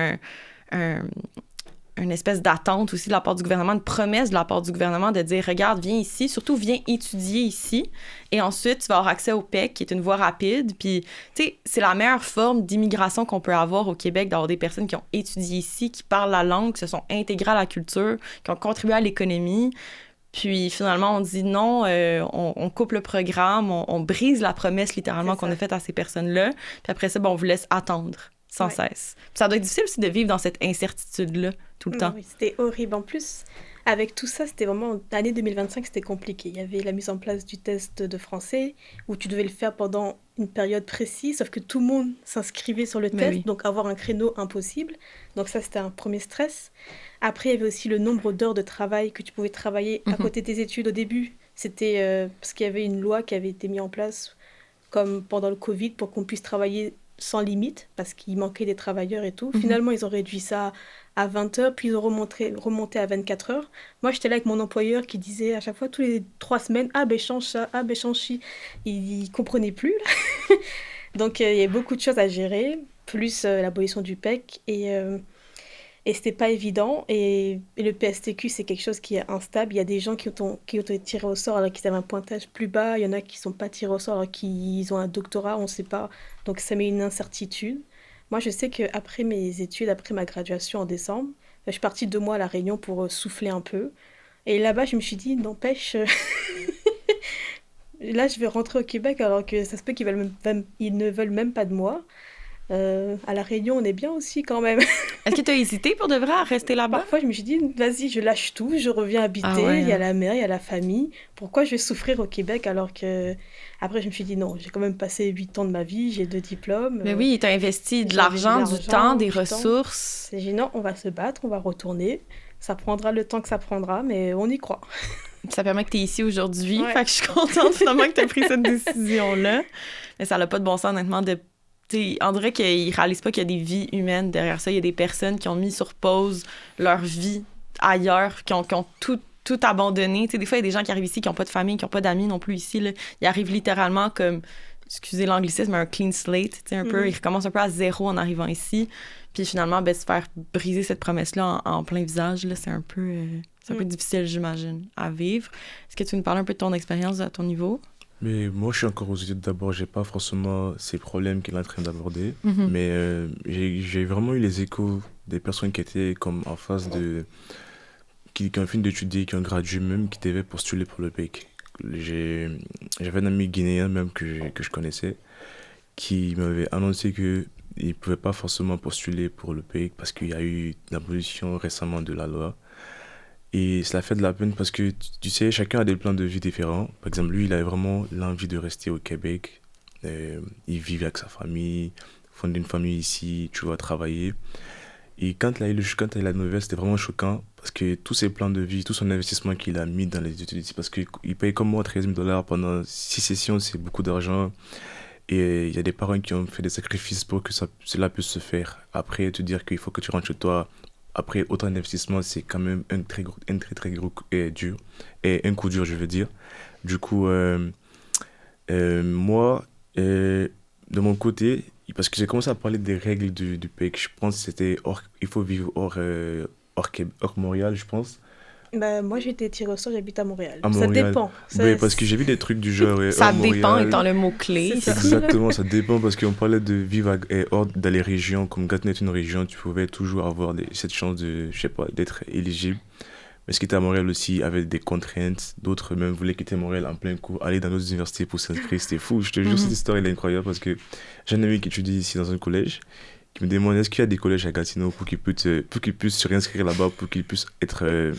S1: une espèce d'attente aussi de la part du gouvernement, une promesse de la part du gouvernement de dire, regarde, viens ici, surtout viens étudier ici, et ensuite, tu vas avoir accès au PEC, qui est une voie rapide, puis, tu sais, c'est la meilleure forme d'immigration qu'on peut avoir au Québec, d'avoir des personnes qui ont étudié ici, qui parlent la langue, qui se sont intégrées à la culture, qui ont contribué à l'économie, puis finalement, on dit non, on coupe le programme, on brise la promesse, littéralement, qu'on a faite à ces personnes-là, puis après ça, on vous laisse attendre. Sans cesse. Puis ça doit être difficile aussi de vivre dans cette incertitude-là tout le temps.
S2: Oui, c'était horrible. En plus, avec tout ça, c'était vraiment... L'année 2025, c'était compliqué. Il y avait la mise en place du test de français, où tu devais le faire pendant une période précise, sauf que tout le monde s'inscrivait sur le test, donc avoir un créneau impossible. Donc ça, c'était un premier stress. Après, il y avait aussi le nombre d'heures de travail que tu pouvais travailler à côté de tes études au début. C'était parce qu'il y avait une loi qui avait été mise en place, comme pendant le Covid, pour qu'on puisse travailler sans limite, parce qu'il manquait des travailleurs et tout. Finalement, ils ont réduit ça à 20 heures, puis ils ont remonté à 24 heures. Moi, j'étais là avec mon employeur qui disait à chaque fois, tous les 3 semaines, « Ah, ben change ça, ah, ben change ci. » Il ne comprenait plus. Donc, il y a beaucoup de choses à gérer, plus l'abolition du PEC, et c'était pas évident. Et le PSTQ, c'est quelque chose qui est instable. Il y a des gens qui ont été tirés au sort alors qu'ils avaient un pointage plus bas. Il y en a qui sont pas tirés au sort alors qu'ils ont un doctorat, on ne sait pas. Donc ça met une incertitude. Moi, je sais qu'après mes études, après ma graduation en décembre, je suis partie 2 mois à La Réunion pour souffler un peu. Et là-bas, je me suis dit, n'empêche, Là, je vais rentrer au Québec alors que ça se peut ils ne veulent même pas de moi. À La Réunion, on est bien aussi quand même.
S1: Est-ce que tu as hésité pour de vrai à rester là-bas?
S2: Parfois, je me suis dit, vas-y, je lâche tout, je reviens
S1: Ah
S2: habiter,
S1: ouais,
S2: il y a
S1: hein.
S2: la mer, il y a la famille. Pourquoi je vais souffrir au Québec alors que... Après, je me suis dit, non, j'ai quand même passé 8 ans de ma vie, j'ai 2 diplômes,
S1: Mais oui, tu as investi de
S2: j'ai envie de
S1: l'argent, du temps,
S2: l'argent,
S1: des
S2: du temps.
S1: ressources.
S2: J'ai dit, non, on va se battre, on va retourner. Ça prendra le temps que ça prendra, mais on y croit.
S1: Ça permet que tu es ici aujourd'hui.
S2: Ouais.
S1: Fait que je suis contente finalement que tu as pris cette décision-là. Mais ça n'a pas de bon sens, honnêtement, de. T'sais, on dirait qu'ils réalisent pas qu'il y a des vies humaines derrière ça. Il y a des personnes qui ont mis sur pause leur vie ailleurs, qui ont tout abandonné. T'sais, des fois, il y a des gens qui arrivent ici qui n'ont pas de famille, qui n'ont pas d'amis non plus ici. Là. Ils arrivent littéralement comme, excusez l'anglicisme, un clean slate, un peu. Ils recommencent un peu à zéro en arrivant ici. Puis finalement, se faire briser cette promesse-là en plein visage, là, c'est un peu difficile, j'imagine, à vivre. Est-ce que tu veux nous parler un peu de ton expérience à ton niveau?
S3: Mais moi, je suis encore aux études d'abord, j'ai pas forcément ces problèmes qu'il est en train d'aborder.
S1: Mhm.
S3: Mais j'ai vraiment eu les échos des personnes qui étaient comme en phase de... qui ont fini d'étudier, qui ont gradué même, qui devaient postuler pour le PEC. J'avais un ami guinéen même que je connaissais, qui m'avait annoncé qu'il ne pouvait pas forcément postuler pour le PEC parce qu'il y a eu l'abolition récemment de la loi. Et cela fait de la peine parce que, tu sais, chacun a des plans de vie différents. Par exemple, lui, il avait vraiment l'envie de rester au Québec. Il vit avec sa famille, fonder une famille ici, tu vois, travailler. Et quand il a eu la nouvelle, c'était vraiment choquant parce que tous ses plans de vie, tout son investissement qu'il a mis dans les études ici, parce qu'il paye comme moi 13 000 dollars pendant 6 sessions, c'est beaucoup d'argent. Et il y a des parents qui ont fait des sacrifices pour que cela puisse se faire. Après, te dire qu'il faut que tu rentres chez toi, après autant d'investissement, c'est quand même un très très gros et dur. Et un coup dur, je veux dire. Du coup, moi, de mon côté, parce que j'ai commencé à parler des règles du PEC, je pense que il faut vivre hors Montréal, je pense.
S2: Bah, moi, j'ai été tirée au sort, j'habite à Montréal.
S3: À
S2: Ça
S3: Montréal.
S2: dépend.
S3: Oui, parce que j'ai vu des trucs du genre
S1: Ça
S3: hors
S1: dépend étant
S3: Montréal.
S1: le mot-clé.
S2: C'est ça.
S3: Exactement, ça dépend parce qu'on parlait de vivre hors dans les régions. Comme Gatineau est une région, tu pouvais toujours avoir cette chance de, je sais pas, d'être éligible. Mais ce qui était à Montréal aussi avait des contraintes. D'autres même voulaient quitter Montréal en plein cours, aller dans d'autres universités pour s'inscrire. C'était fou. Je te jure, cette histoire elle est incroyable parce que j'ai un ami qui étudie ici dans un collège qui me demande est-ce qu'il y a des collèges à Gatineau pour qu'il puisse se réinscrire là-bas, pour qu'il puisse être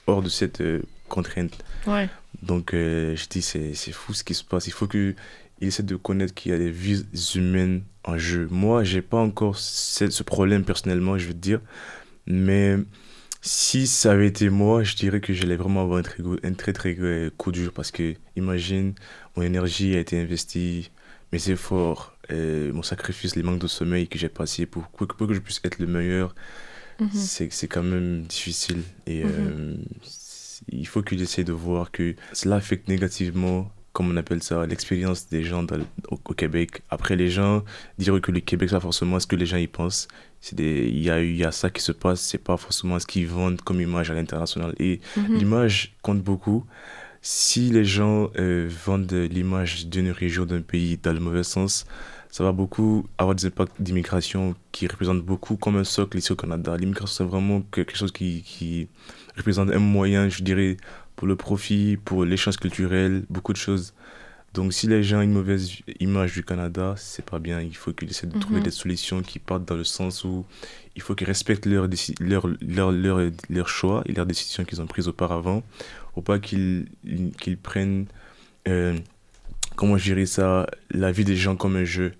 S3: hors de cette contrainte.
S1: Ouais.
S3: Donc, je dis, c'est fou ce qui se passe. Il faut qu'il essaie de connaître qu'il y a des vies humaines en jeu. Moi, j'ai pas encore ce problème personnellement, je veux te dire. Mais si ça avait été moi, je dirais que j'allais vraiment avoir un très, très coup dur. Parce que, imagine, mon énergie a été investie, mes efforts, mon sacrifice, les manques de sommeil que j'ai passé pour que je puisse être le meilleur. C'est quand même difficile. Et il faut qu'il essaie de voir que cela affecte négativement, comme on appelle ça, l'expérience des gens au Québec. Après, les gens diront que le Québec, c'est pas forcément ce que les gens y pensent. Il y a ça qui se passe, c'est pas forcément ce qu'ils vendent comme image à l'international. Et l'image compte beaucoup. Si les gens vendent l'image d'une région, d'un pays dans le mauvais sens, ça va beaucoup avoir des impacts d'immigration qui représentent beaucoup comme un socle ici au Canada. L'immigration, c'est vraiment quelque chose qui représente un moyen, je dirais, pour le profit, pour l'échange culturel, beaucoup de choses. Donc, si les gens ont une mauvaise image du Canada, c'est pas bien. Il faut qu'ils essaient de trouver des solutions qui partent dans le sens où il faut qu'ils respectent leur choix et leurs décisions qu'ils ont prises auparavant, ou pas qu'ils prennent, comment je dirais ça, la vie des gens comme un jeu.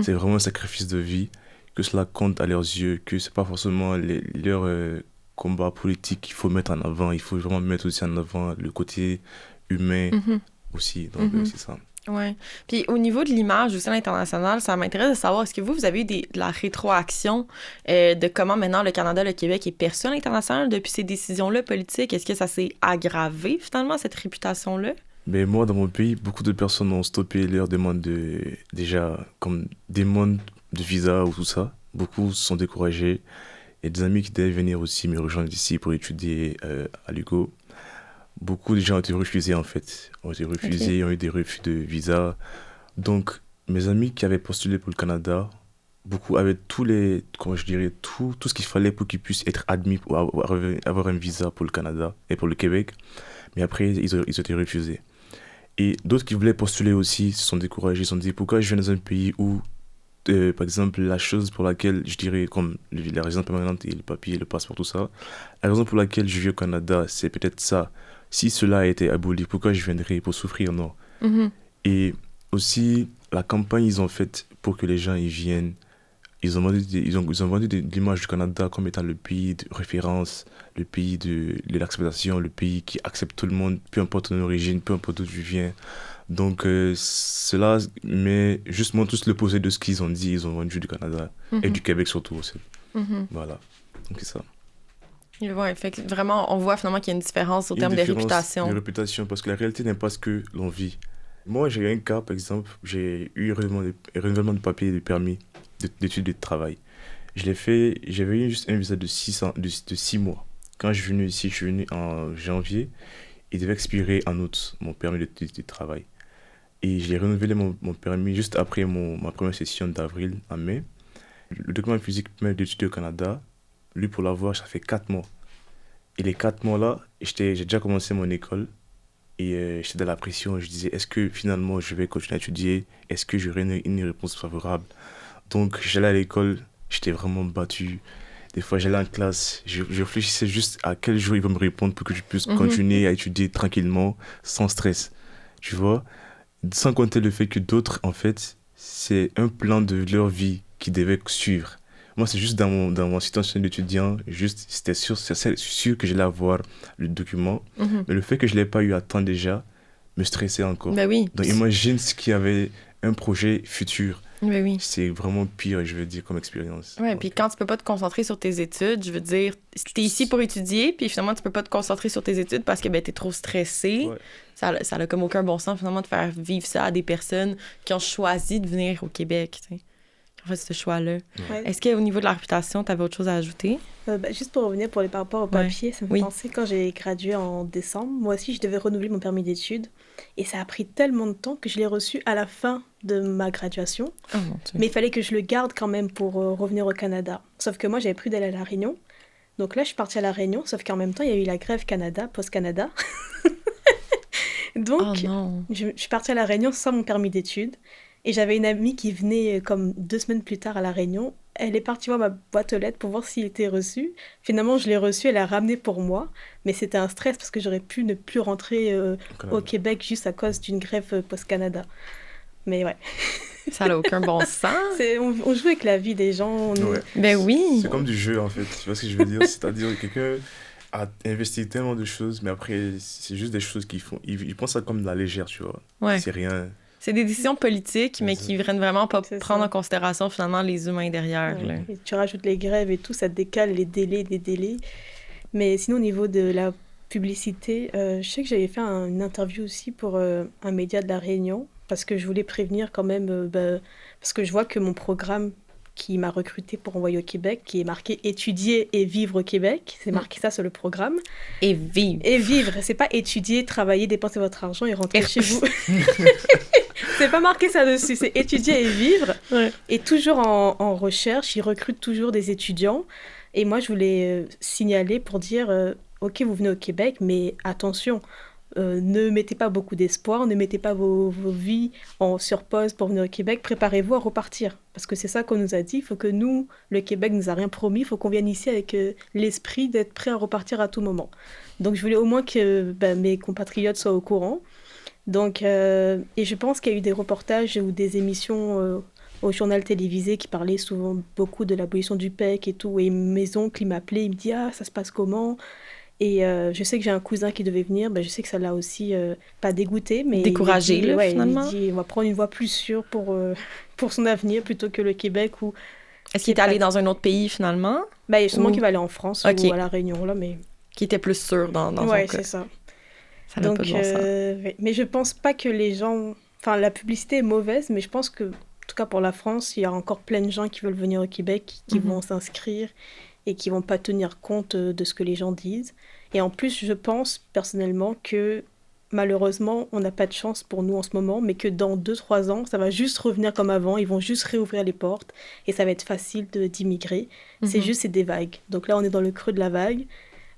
S3: C'est vraiment un sacrifice de vie, que cela compte à leurs yeux, que c'est pas forcément leur combat politique qu'il faut mettre en avant. Il faut vraiment mettre aussi en avant le côté humain aussi. Donc, c'est ça.
S1: Ouais. Puis au niveau de l'image aussi à l'international, ça m'intéresse de savoir, est-ce que vous avez eu de la rétroaction de comment maintenant le Canada, le Québec est perçu à l'international depuis ces décisions-là politiques? Est-ce que ça s'est aggravé finalement, cette réputation-là?
S3: Mais moi, dans mon pays, beaucoup de personnes ont stoppé leur demande déjà, comme demande de visa ou tout ça. Beaucoup se sont découragés. Il y a des amis qui devaient venir aussi me rejoindre ici pour étudier à l'UQO. Beaucoup de gens ont été refusés en fait. Ont été refusés, ont eu des refus de visa. Donc, mes amis qui avaient postulé pour le Canada, beaucoup avaient comment je dirais, tout ce qu'il fallait pour qu'ils puissent être admis pour avoir un visa pour le Canada et pour le Québec. Mais après, ils ont été refusés. Et d'autres qui voulaient postuler aussi se sont découragés. Ils se sont dit, pourquoi je viens dans un pays où, par exemple, la chose pour laquelle, je dirais, comme la résidence permanente et le papier, le passeport, tout ça, la raison pour laquelle je vis au Canada, c'est peut-être ça. Si cela a été aboli, pourquoi je viendrais pour souffrir? Non.
S1: Mhm.
S3: Et aussi, la campagne ils ont faite pour que les gens y viennent. Ils ont vendu l'image du Canada comme étant le pays de référence, le pays de l'acceptation, le pays qui accepte tout le monde, peu importe ton origine, peu importe d'où tu viens. Donc, cela mais juste montre tout l'opposé de ce qu'ils ont dit. Ils ont vendu du Canada et du Québec surtout aussi.
S1: Mhm.
S3: Voilà. Donc, c'est ça.
S1: Ouais, fait que vraiment, on voit finalement qu'il y a une différence au
S3: Il y a
S1: terme
S3: une
S1: de
S3: différence
S1: réputation.
S3: de réputation parce que la réalité n'est pas ce que l'on vit. Moi, j'ai eu un cas, par exemple, j'ai eu renouvellement de papier et de permis d'études et de travail. Je l'ai fait, j'avais eu juste un visa de 6 mois. Quand je suis venu ici, je suis venu en janvier. Il devait expirer en août, mon permis de travail. Et j'ai renouvelé mon permis juste après ma première session d'avril à mai. Le document physique permet d'étudier au Canada. Lui, pour l'avoir, ça fait 4 mois. Et les 4 mois-là, j'ai déjà commencé mon école. Et j'étais dans la pression. Je disais, est-ce que finalement je vais continuer à étudier? Est-ce que j'aurai une réponse favorable? Donc, j'allais à l'école, j'étais vraiment battu. Des fois, j'allais en classe, je réfléchissais juste à quel jour ils vont me répondre pour que je puisse continuer à étudier tranquillement, sans stress. Tu vois? Sans compter le fait que d'autres, en fait, c'est un plan de leur vie qu'ils devaient suivre. Moi, c'est juste dans mon situation d'étudiant, juste, c'est sûr que j'allais avoir le document, mais le fait que je ne l'ai pas eu à temps déjà me stressait encore.
S1: Ben oui.
S3: Donc, imagine ce qu'il y avait un projet futur.
S1: Ben oui.
S3: C'est vraiment pire, je veux dire, comme expérience.
S1: Ouais, puis quand tu peux pas te concentrer sur tes études, je veux dire, t'es ici pour étudier, puis finalement, tu peux pas te concentrer sur tes études parce que ben, t'es trop stressé.
S3: Ouais.
S1: Ça a comme aucun bon sens, finalement, de faire vivre ça à des personnes qui ont choisi de venir au Québec, tu sais. En fait, ce choix-là.
S2: Ouais.
S1: Est-ce qu'au niveau de la réputation, t'avais autre chose à ajouter?
S2: Juste pour revenir par rapport au papier, ça me fait penser quand j'ai gradué en décembre, moi aussi je devais renouveler mon permis d'études et ça a pris tellement de temps que je l'ai reçu à la fin de ma graduation.
S1: Oh mon Dieu.
S2: Mais il fallait que je le garde quand même pour revenir au Canada. Sauf que moi j'avais prévu d'aller à La Réunion. Donc là je suis partie à La Réunion, sauf qu'en même temps il y a eu la grève Canada, post-Canada. Donc
S1: Oh non.
S2: je suis partie à La Réunion sans mon permis d'études. Et j'avais une amie qui venait comme 2 semaines plus tard à La Réunion. Elle est partie voir ma boîte aux lettres pour voir s'il était reçu. Finalement, je l'ai reçu, elle l'a ramené pour moi. Mais c'était un stress parce que j'aurais pu ne plus rentrer au Québec juste à cause d'une grève post-Canada. Mais ouais.
S1: Ça n'a aucun bon sens.
S2: On joue avec la vie des gens.
S3: Ouais.
S1: Ben oui.
S3: C'est comme du jeu, en fait. Tu vois ce que je veux dire? C'est-à-dire que quelqu'un a investi tellement de choses, mais après, c'est juste des choses qu'ils font. Ils pensent ça comme de la légère, tu vois.
S1: Ouais.
S3: C'est rien.
S1: C'est des décisions politiques, mais qui viennent vraiment pas
S2: C'est
S1: prendre
S2: ça.
S1: en considération finalement les humains derrière.
S2: Ouais.
S1: Là.
S2: Et tu rajoutes les grèves et tout, ça décale les délais. Mais sinon, au niveau de la publicité, je sais que j'avais fait une interview aussi pour un média de La Réunion, parce que je voulais prévenir quand même, parce que je vois que mon programme qui m'a recruté pour envoyer au Québec, qui est marqué « Étudier et vivre au Québec », c'est marqué ça sur le programme.
S1: Et vivre.
S2: Et vivre, c'est pas étudier, travailler, dépenser votre argent et rentrer chez vous. C'est pas marqué ça dessus, c'est étudier et vivre.
S1: Ouais.
S2: Et toujours en recherche, ils recrutent toujours des étudiants. Et moi, je voulais signaler pour dire, ok, vous venez au Québec, mais attention, ne mettez pas beaucoup d'espoir, ne mettez pas vos vies sur pause pour venir au Québec, préparez-vous à repartir. Parce que c'est ça qu'on nous a dit, il faut que nous, le Québec nous a rien promis, il faut qu'on vienne ici avec l'esprit d'être prêt à repartir à tout moment. Donc je voulais au moins que mes compatriotes soient au courant. Donc, et je pense qu'il y a eu des reportages ou des émissions au journal télévisé qui parlaient souvent beaucoup de l'abolition du PEC et tout. Et mes oncles, ils m'appelaient, ils me disaient « Ah, ça se passe comment ?» Et je sais que j'ai un cousin qui devait venir, je sais que ça l'a aussi pas dégoûté, mais...
S1: Découragé,
S2: il dit,
S1: finalement.
S2: Il dit « On va prendre une voie plus sûre pour son avenir plutôt que le Québec. » Où...
S1: Est-ce qu'il est allé dans un autre pays finalement?
S2: Il y a sûrement qu'il va aller en France
S1: Ok.
S2: ou à La Réunion, là, mais...
S1: Qui était plus sûr dans son
S2: Ouais,
S1: cas.
S2: c'est ça.
S1: Ça n'a pas de bon sens.
S2: Ouais. Mais je pense pas que les gens... Enfin, la publicité est mauvaise, mais je pense que, en tout cas pour la France, il y a encore plein de gens qui veulent venir au Québec, qui vont s'inscrire et qui vont pas tenir compte de ce que les gens disent. Et en plus, je pense personnellement que malheureusement, on n'a pas de chance pour nous en ce moment, mais que dans 2-3 ans, ça va juste revenir comme avant, ils vont juste réouvrir les portes et ça va être facile d'immigrer. C'est des vagues. Donc là, on est dans le creux de la vague.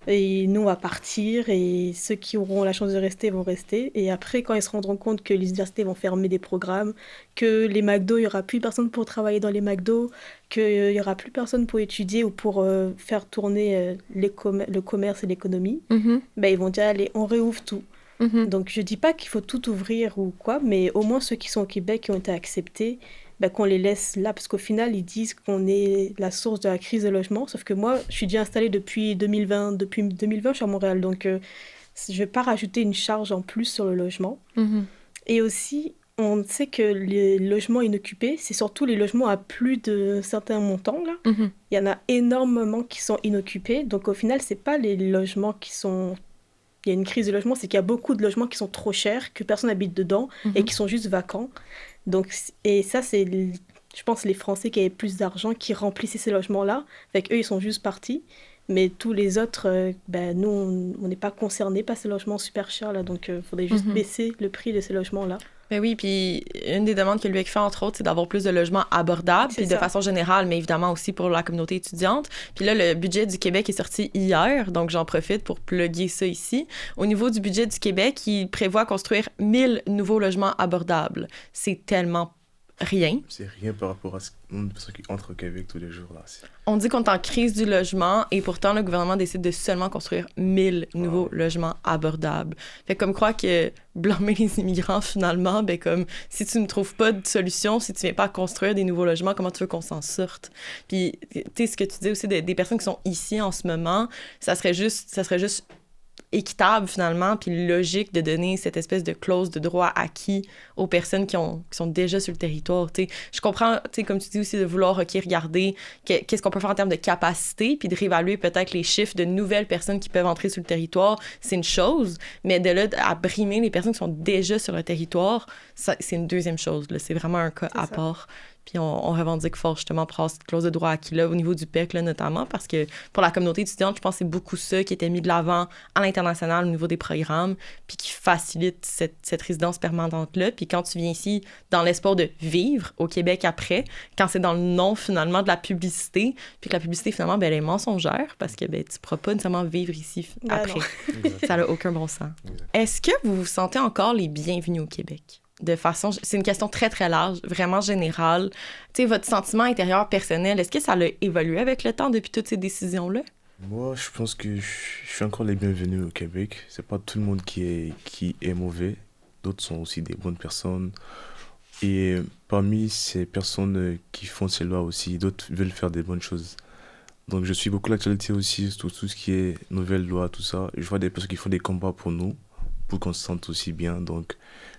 S2: Et nous, on va partir et ceux qui auront la chance de rester vont rester. Et après, quand ils se rendront compte que les universités vont fermer des programmes, que les McDo, il n'y aura plus personne pour travailler dans les McDo, qu'il n'y aura plus personne pour étudier ou pour faire tourner le commerce et l'économie, ben, ils vont dire, allez, on réouvre tout. Donc, je ne dis pas qu'il faut tout ouvrir ou quoi, mais au moins ceux qui sont au Québec, qui ont été acceptés, ben, qu'on les laisse là, parce qu'au final, ils disent qu'on est la source de la crise de logement. Sauf que moi, je suis déjà installée depuis 2020. Depuis 2020, je suis à Montréal, donc je ne vais pas rajouter une charge en plus sur le logement. Et aussi, on sait que les logements inoccupés, c'est surtout les logements à plus de certains montants, là. Il y en a énormément qui sont inoccupés. Donc, au final, ce n'est pas les logements qui sont... Il y a une crise de logement, c'est qu'il y a beaucoup de logements qui sont trop chers, que personne n'habite dedans et qui sont juste vacants. Donc, et ça, c'est, je pense, les Français qui avaient plus d'argent qui remplissaient ces logements-là. Fait qu'eux, ils sont juste partis. Mais tous les autres, ben, nous, on n'est pas concernés par ces logements super chers, là. Donc, il faudrait juste baisser le prix de ces logements-là.
S1: Ben oui, puis une des demandes que l'UEC fait, entre autres, c'est d'avoir plus de logements abordables, puis de façon générale, mais évidemment aussi pour la communauté étudiante. Puis là, le budget du Québec est sorti hier, donc j'en profite pour plugger ça ici. Au niveau du budget du Québec, il prévoit construire 1000 nouveaux logements abordables. C'est tellement rien.
S3: C'est rien par rapport à ce nombre de personnes qui entrent au Québec tous les jours, là.
S1: On dit qu'on est en crise du logement et pourtant, le gouvernement décide de seulement construire 1000 nouveaux logements abordables. Fait comme croire que blâmer les immigrants, finalement, ben comme, si tu ne trouves pas de solution, si tu viens pas construire des nouveaux logements, comment tu veux qu'on s'en sorte? Puis, tu sais, ce que tu dis aussi des personnes qui sont ici en ce moment, ça serait juste équitable, finalement, puis logique de donner cette espèce de clause de droit acquis aux personnes qui sont déjà sur le territoire, tu sais. Je comprends, tu sais, comme tu dis aussi, de vouloir, OK, regarder qu'est-ce qu'on peut faire en termes de capacité, puis de réévaluer peut-être les chiffres de nouvelles personnes qui peuvent entrer sur le territoire, c'est une chose, mais de là à brimer les personnes qui sont déjà sur le territoire, ça, c'est une deuxième chose, là. C'est vraiment un cas à part. Puis on revendique fort justement pour avoir cette clause de droit acquis là au niveau du PEC là, notamment, parce que pour la communauté étudiante, je pense que c'est beaucoup ça qui était mis de l'avant à l'international au niveau des programmes, puis qui facilite cette résidence permanente-là. Puis quand tu viens ici dans l'espoir de vivre au Québec après, quand c'est dans le nom finalement de la publicité, puis que la publicité finalement, ben, elle est mensongère, parce que ben, tu ne pourras pas nécessairement vivre ici après. Ça n'a aucun bon sens. Est-ce que vous vous sentez encore les bienvenus au Québec? De façon... C'est une question très, très large, vraiment générale. Tu sais, votre sentiment intérieur personnel, est-ce que ça a évolué avec le temps depuis toutes ces décisions-là?
S3: Moi, je pense que je suis encore les bienvenus au Québec. C'est pas tout le monde qui est mauvais. D'autres sont aussi des bonnes personnes. Et parmi ces personnes qui font ces lois aussi, d'autres veulent faire des bonnes choses. Donc, je suis beaucoup l'actualité aussi, sur tout ce qui est nouvelles lois, tout ça. Je vois des personnes qui font des combats pour nous, pour qu'on se sente aussi bien. Donc,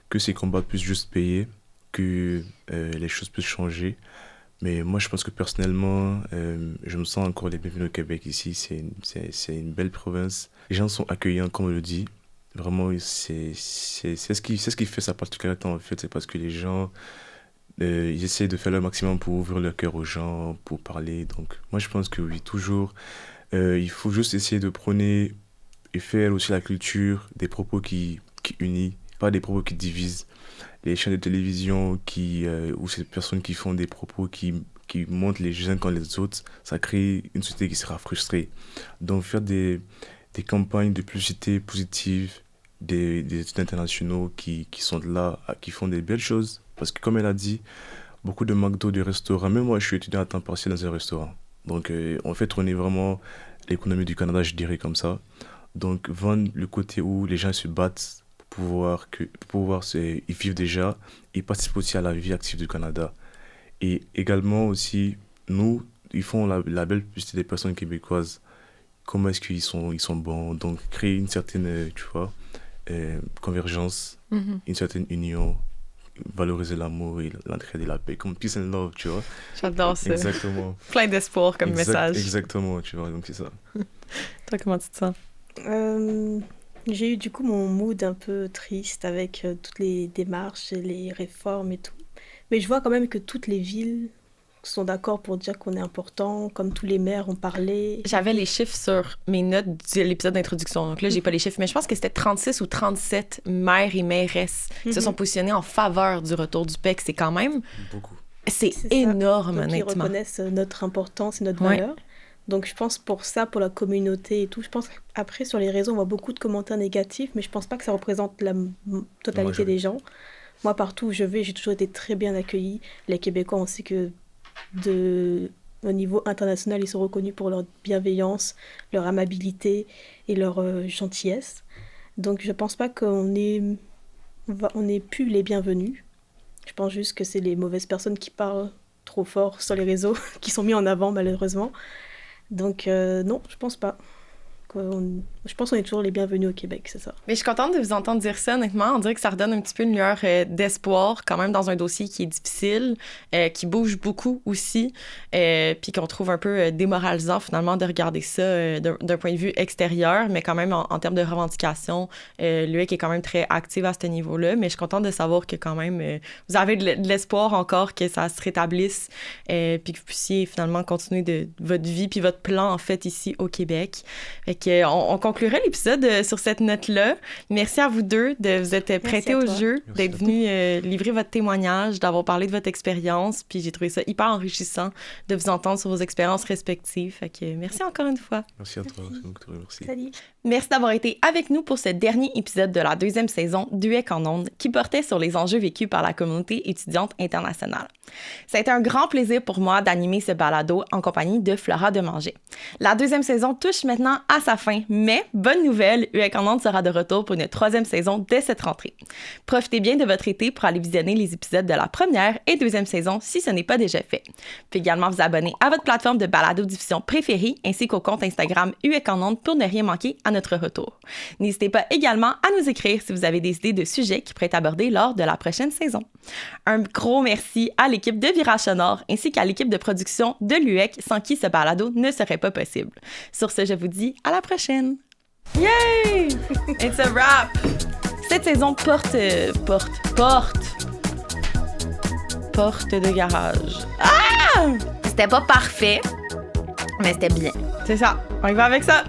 S3: que ces combats puissent juste payer, que les choses puissent changer. Mais moi, je pense que personnellement, je me sens encore les bienvenus au Québec ici. C'est une belle province. Les gens sont accueillants, comme on le dit. Vraiment, c'est ce qui fait sa particularité, en fait. C'est parce que les gens, ils essaient de faire leur maximum pour ouvrir leur cœur aux gens, pour parler. Donc, moi, je pense que oui, toujours, il faut juste essayer de prôner et faire aussi la culture des propos qui unissent, pas des propos qui divisent. Les chaînes de télévision ou ces personnes qui font des propos qui montrent les uns contre les autres, ça crée une société qui sera frustrée. Donc faire des campagnes de publicité positive, des études internationaux qui sont là, qui font des belles choses. Parce que comme elle a dit, beaucoup de McDo, de restaurants, même moi je suis étudiant à temps partiel dans un restaurant. Donc on fait tourner vraiment l'économie du Canada, je dirais comme ça. Donc vendre le côté où les gens se battent pour pouvoir y vivre déjà et participer aussi à la vie active du Canada. Et également aussi, ils font la belle publicité des personnes québécoises. Comment est-ce qu'ils sont bons. Donc créer une certaine, tu vois, convergence, une certaine union, valoriser l'amour et l'entraide et la paix, comme peace and love, tu vois.
S1: J'adore ça.
S3: Exactement.
S1: Plein d'espoir comme message.
S3: Exactement, tu vois, donc c'est ça.
S1: Toi, comment tu te sens?
S2: J'ai eu du coup mon mood un peu triste avec toutes les démarches, les réformes et tout. Mais je vois quand même que toutes les villes sont d'accord pour dire qu'on est important, comme tous les maires ont parlé.
S1: J'avais les chiffres sur mes notes de l'épisode d'introduction. Donc là, j'ai pas les chiffres, mais je pense que c'était 36 ou 37 maires et mairesses qui se sont positionnés en faveur du retour du PEC. C'est quand même...
S3: Beaucoup.
S1: C'est énorme,
S2: donc,
S1: honnêtement.
S2: ils reconnaissent notre importance et notre valeur. Donc je pense pour ça, pour la communauté et tout, je pense qu'après sur les réseaux on voit beaucoup de commentaires négatifs, mais je pense pas que ça représente la totalité des gens. Moi partout où je vais, j'ai toujours été très bien accueillie. Les Québécois, on sait que au niveau international, ils sont reconnus pour leur bienveillance, leur amabilité et leur gentillesse. Donc je pense pas qu'on ait plus les bienvenus. Je pense juste que c'est les mauvaises personnes qui parlent trop fort sur les réseaux, qui sont mis en avant malheureusement. Donc non, je pense pas. Je pense qu'on est toujours les bienvenus au Québec, c'est ça.
S1: Mais je suis contente de vous entendre dire ça, honnêtement. On dirait que ça redonne un petit peu une lueur d'espoir, quand même, dans un dossier qui est difficile, qui bouge beaucoup aussi, puis qu'on trouve un peu démoralisant, finalement, de regarder ça d'un point de vue extérieur, mais quand même, en termes de revendication, l'UEC est quand même très active à ce niveau-là, mais je suis contente de savoir que, quand même, vous avez de l'espoir encore que ça se rétablisse, puis que vous puissiez, finalement, continuer de votre vie, puis votre plan, en fait, ici, au Québec. Fait que on conclurait l'épisode sur cette note-là. Merci à vous deux de vous être prêtés au jeu, d'être venus livrer votre témoignage, d'avoir parlé de votre expérience. Puis j'ai trouvé ça hyper enrichissant de vous entendre sur vos expériences respectives. Fait que merci encore une fois.
S3: Merci à toi, Victoria. Merci.
S2: Salut.
S1: Merci d'avoir été avec nous pour ce dernier épisode de la 2e saison d'UEC en ondes qui portait sur les enjeux vécus par la communauté étudiante internationale. Ça a été un grand plaisir pour moi d'animer ce balado en compagnie de Flora Demanger. La 2e saison touche maintenant à sa fin, mais bonne nouvelle, UEC en ondes sera de retour pour une 3e saison dès cette rentrée. Profitez bien de votre été pour aller visionner les épisodes de la 1re et 2e saison si ce n'est pas déjà fait. Vous pouvez également vous abonner à votre plateforme de balado-diffusion préférée ainsi qu'au compte Instagram UEC en ondes pour ne rien manquer à notre retour. N'hésitez pas également à nous écrire si vous avez des idées de sujets qui pourraient être abordés lors de la prochaine saison. Un gros merci à l'équipe de Virage Sonore ainsi qu'à l'équipe de production de l'UEC sans qui ce balado ne serait pas possible. Sur ce, je vous dis à la prochaine! Yay! It's a wrap! Cette saison porte de garage. Ah! C'était pas parfait, mais c'était bien. C'est ça. On y va avec ça.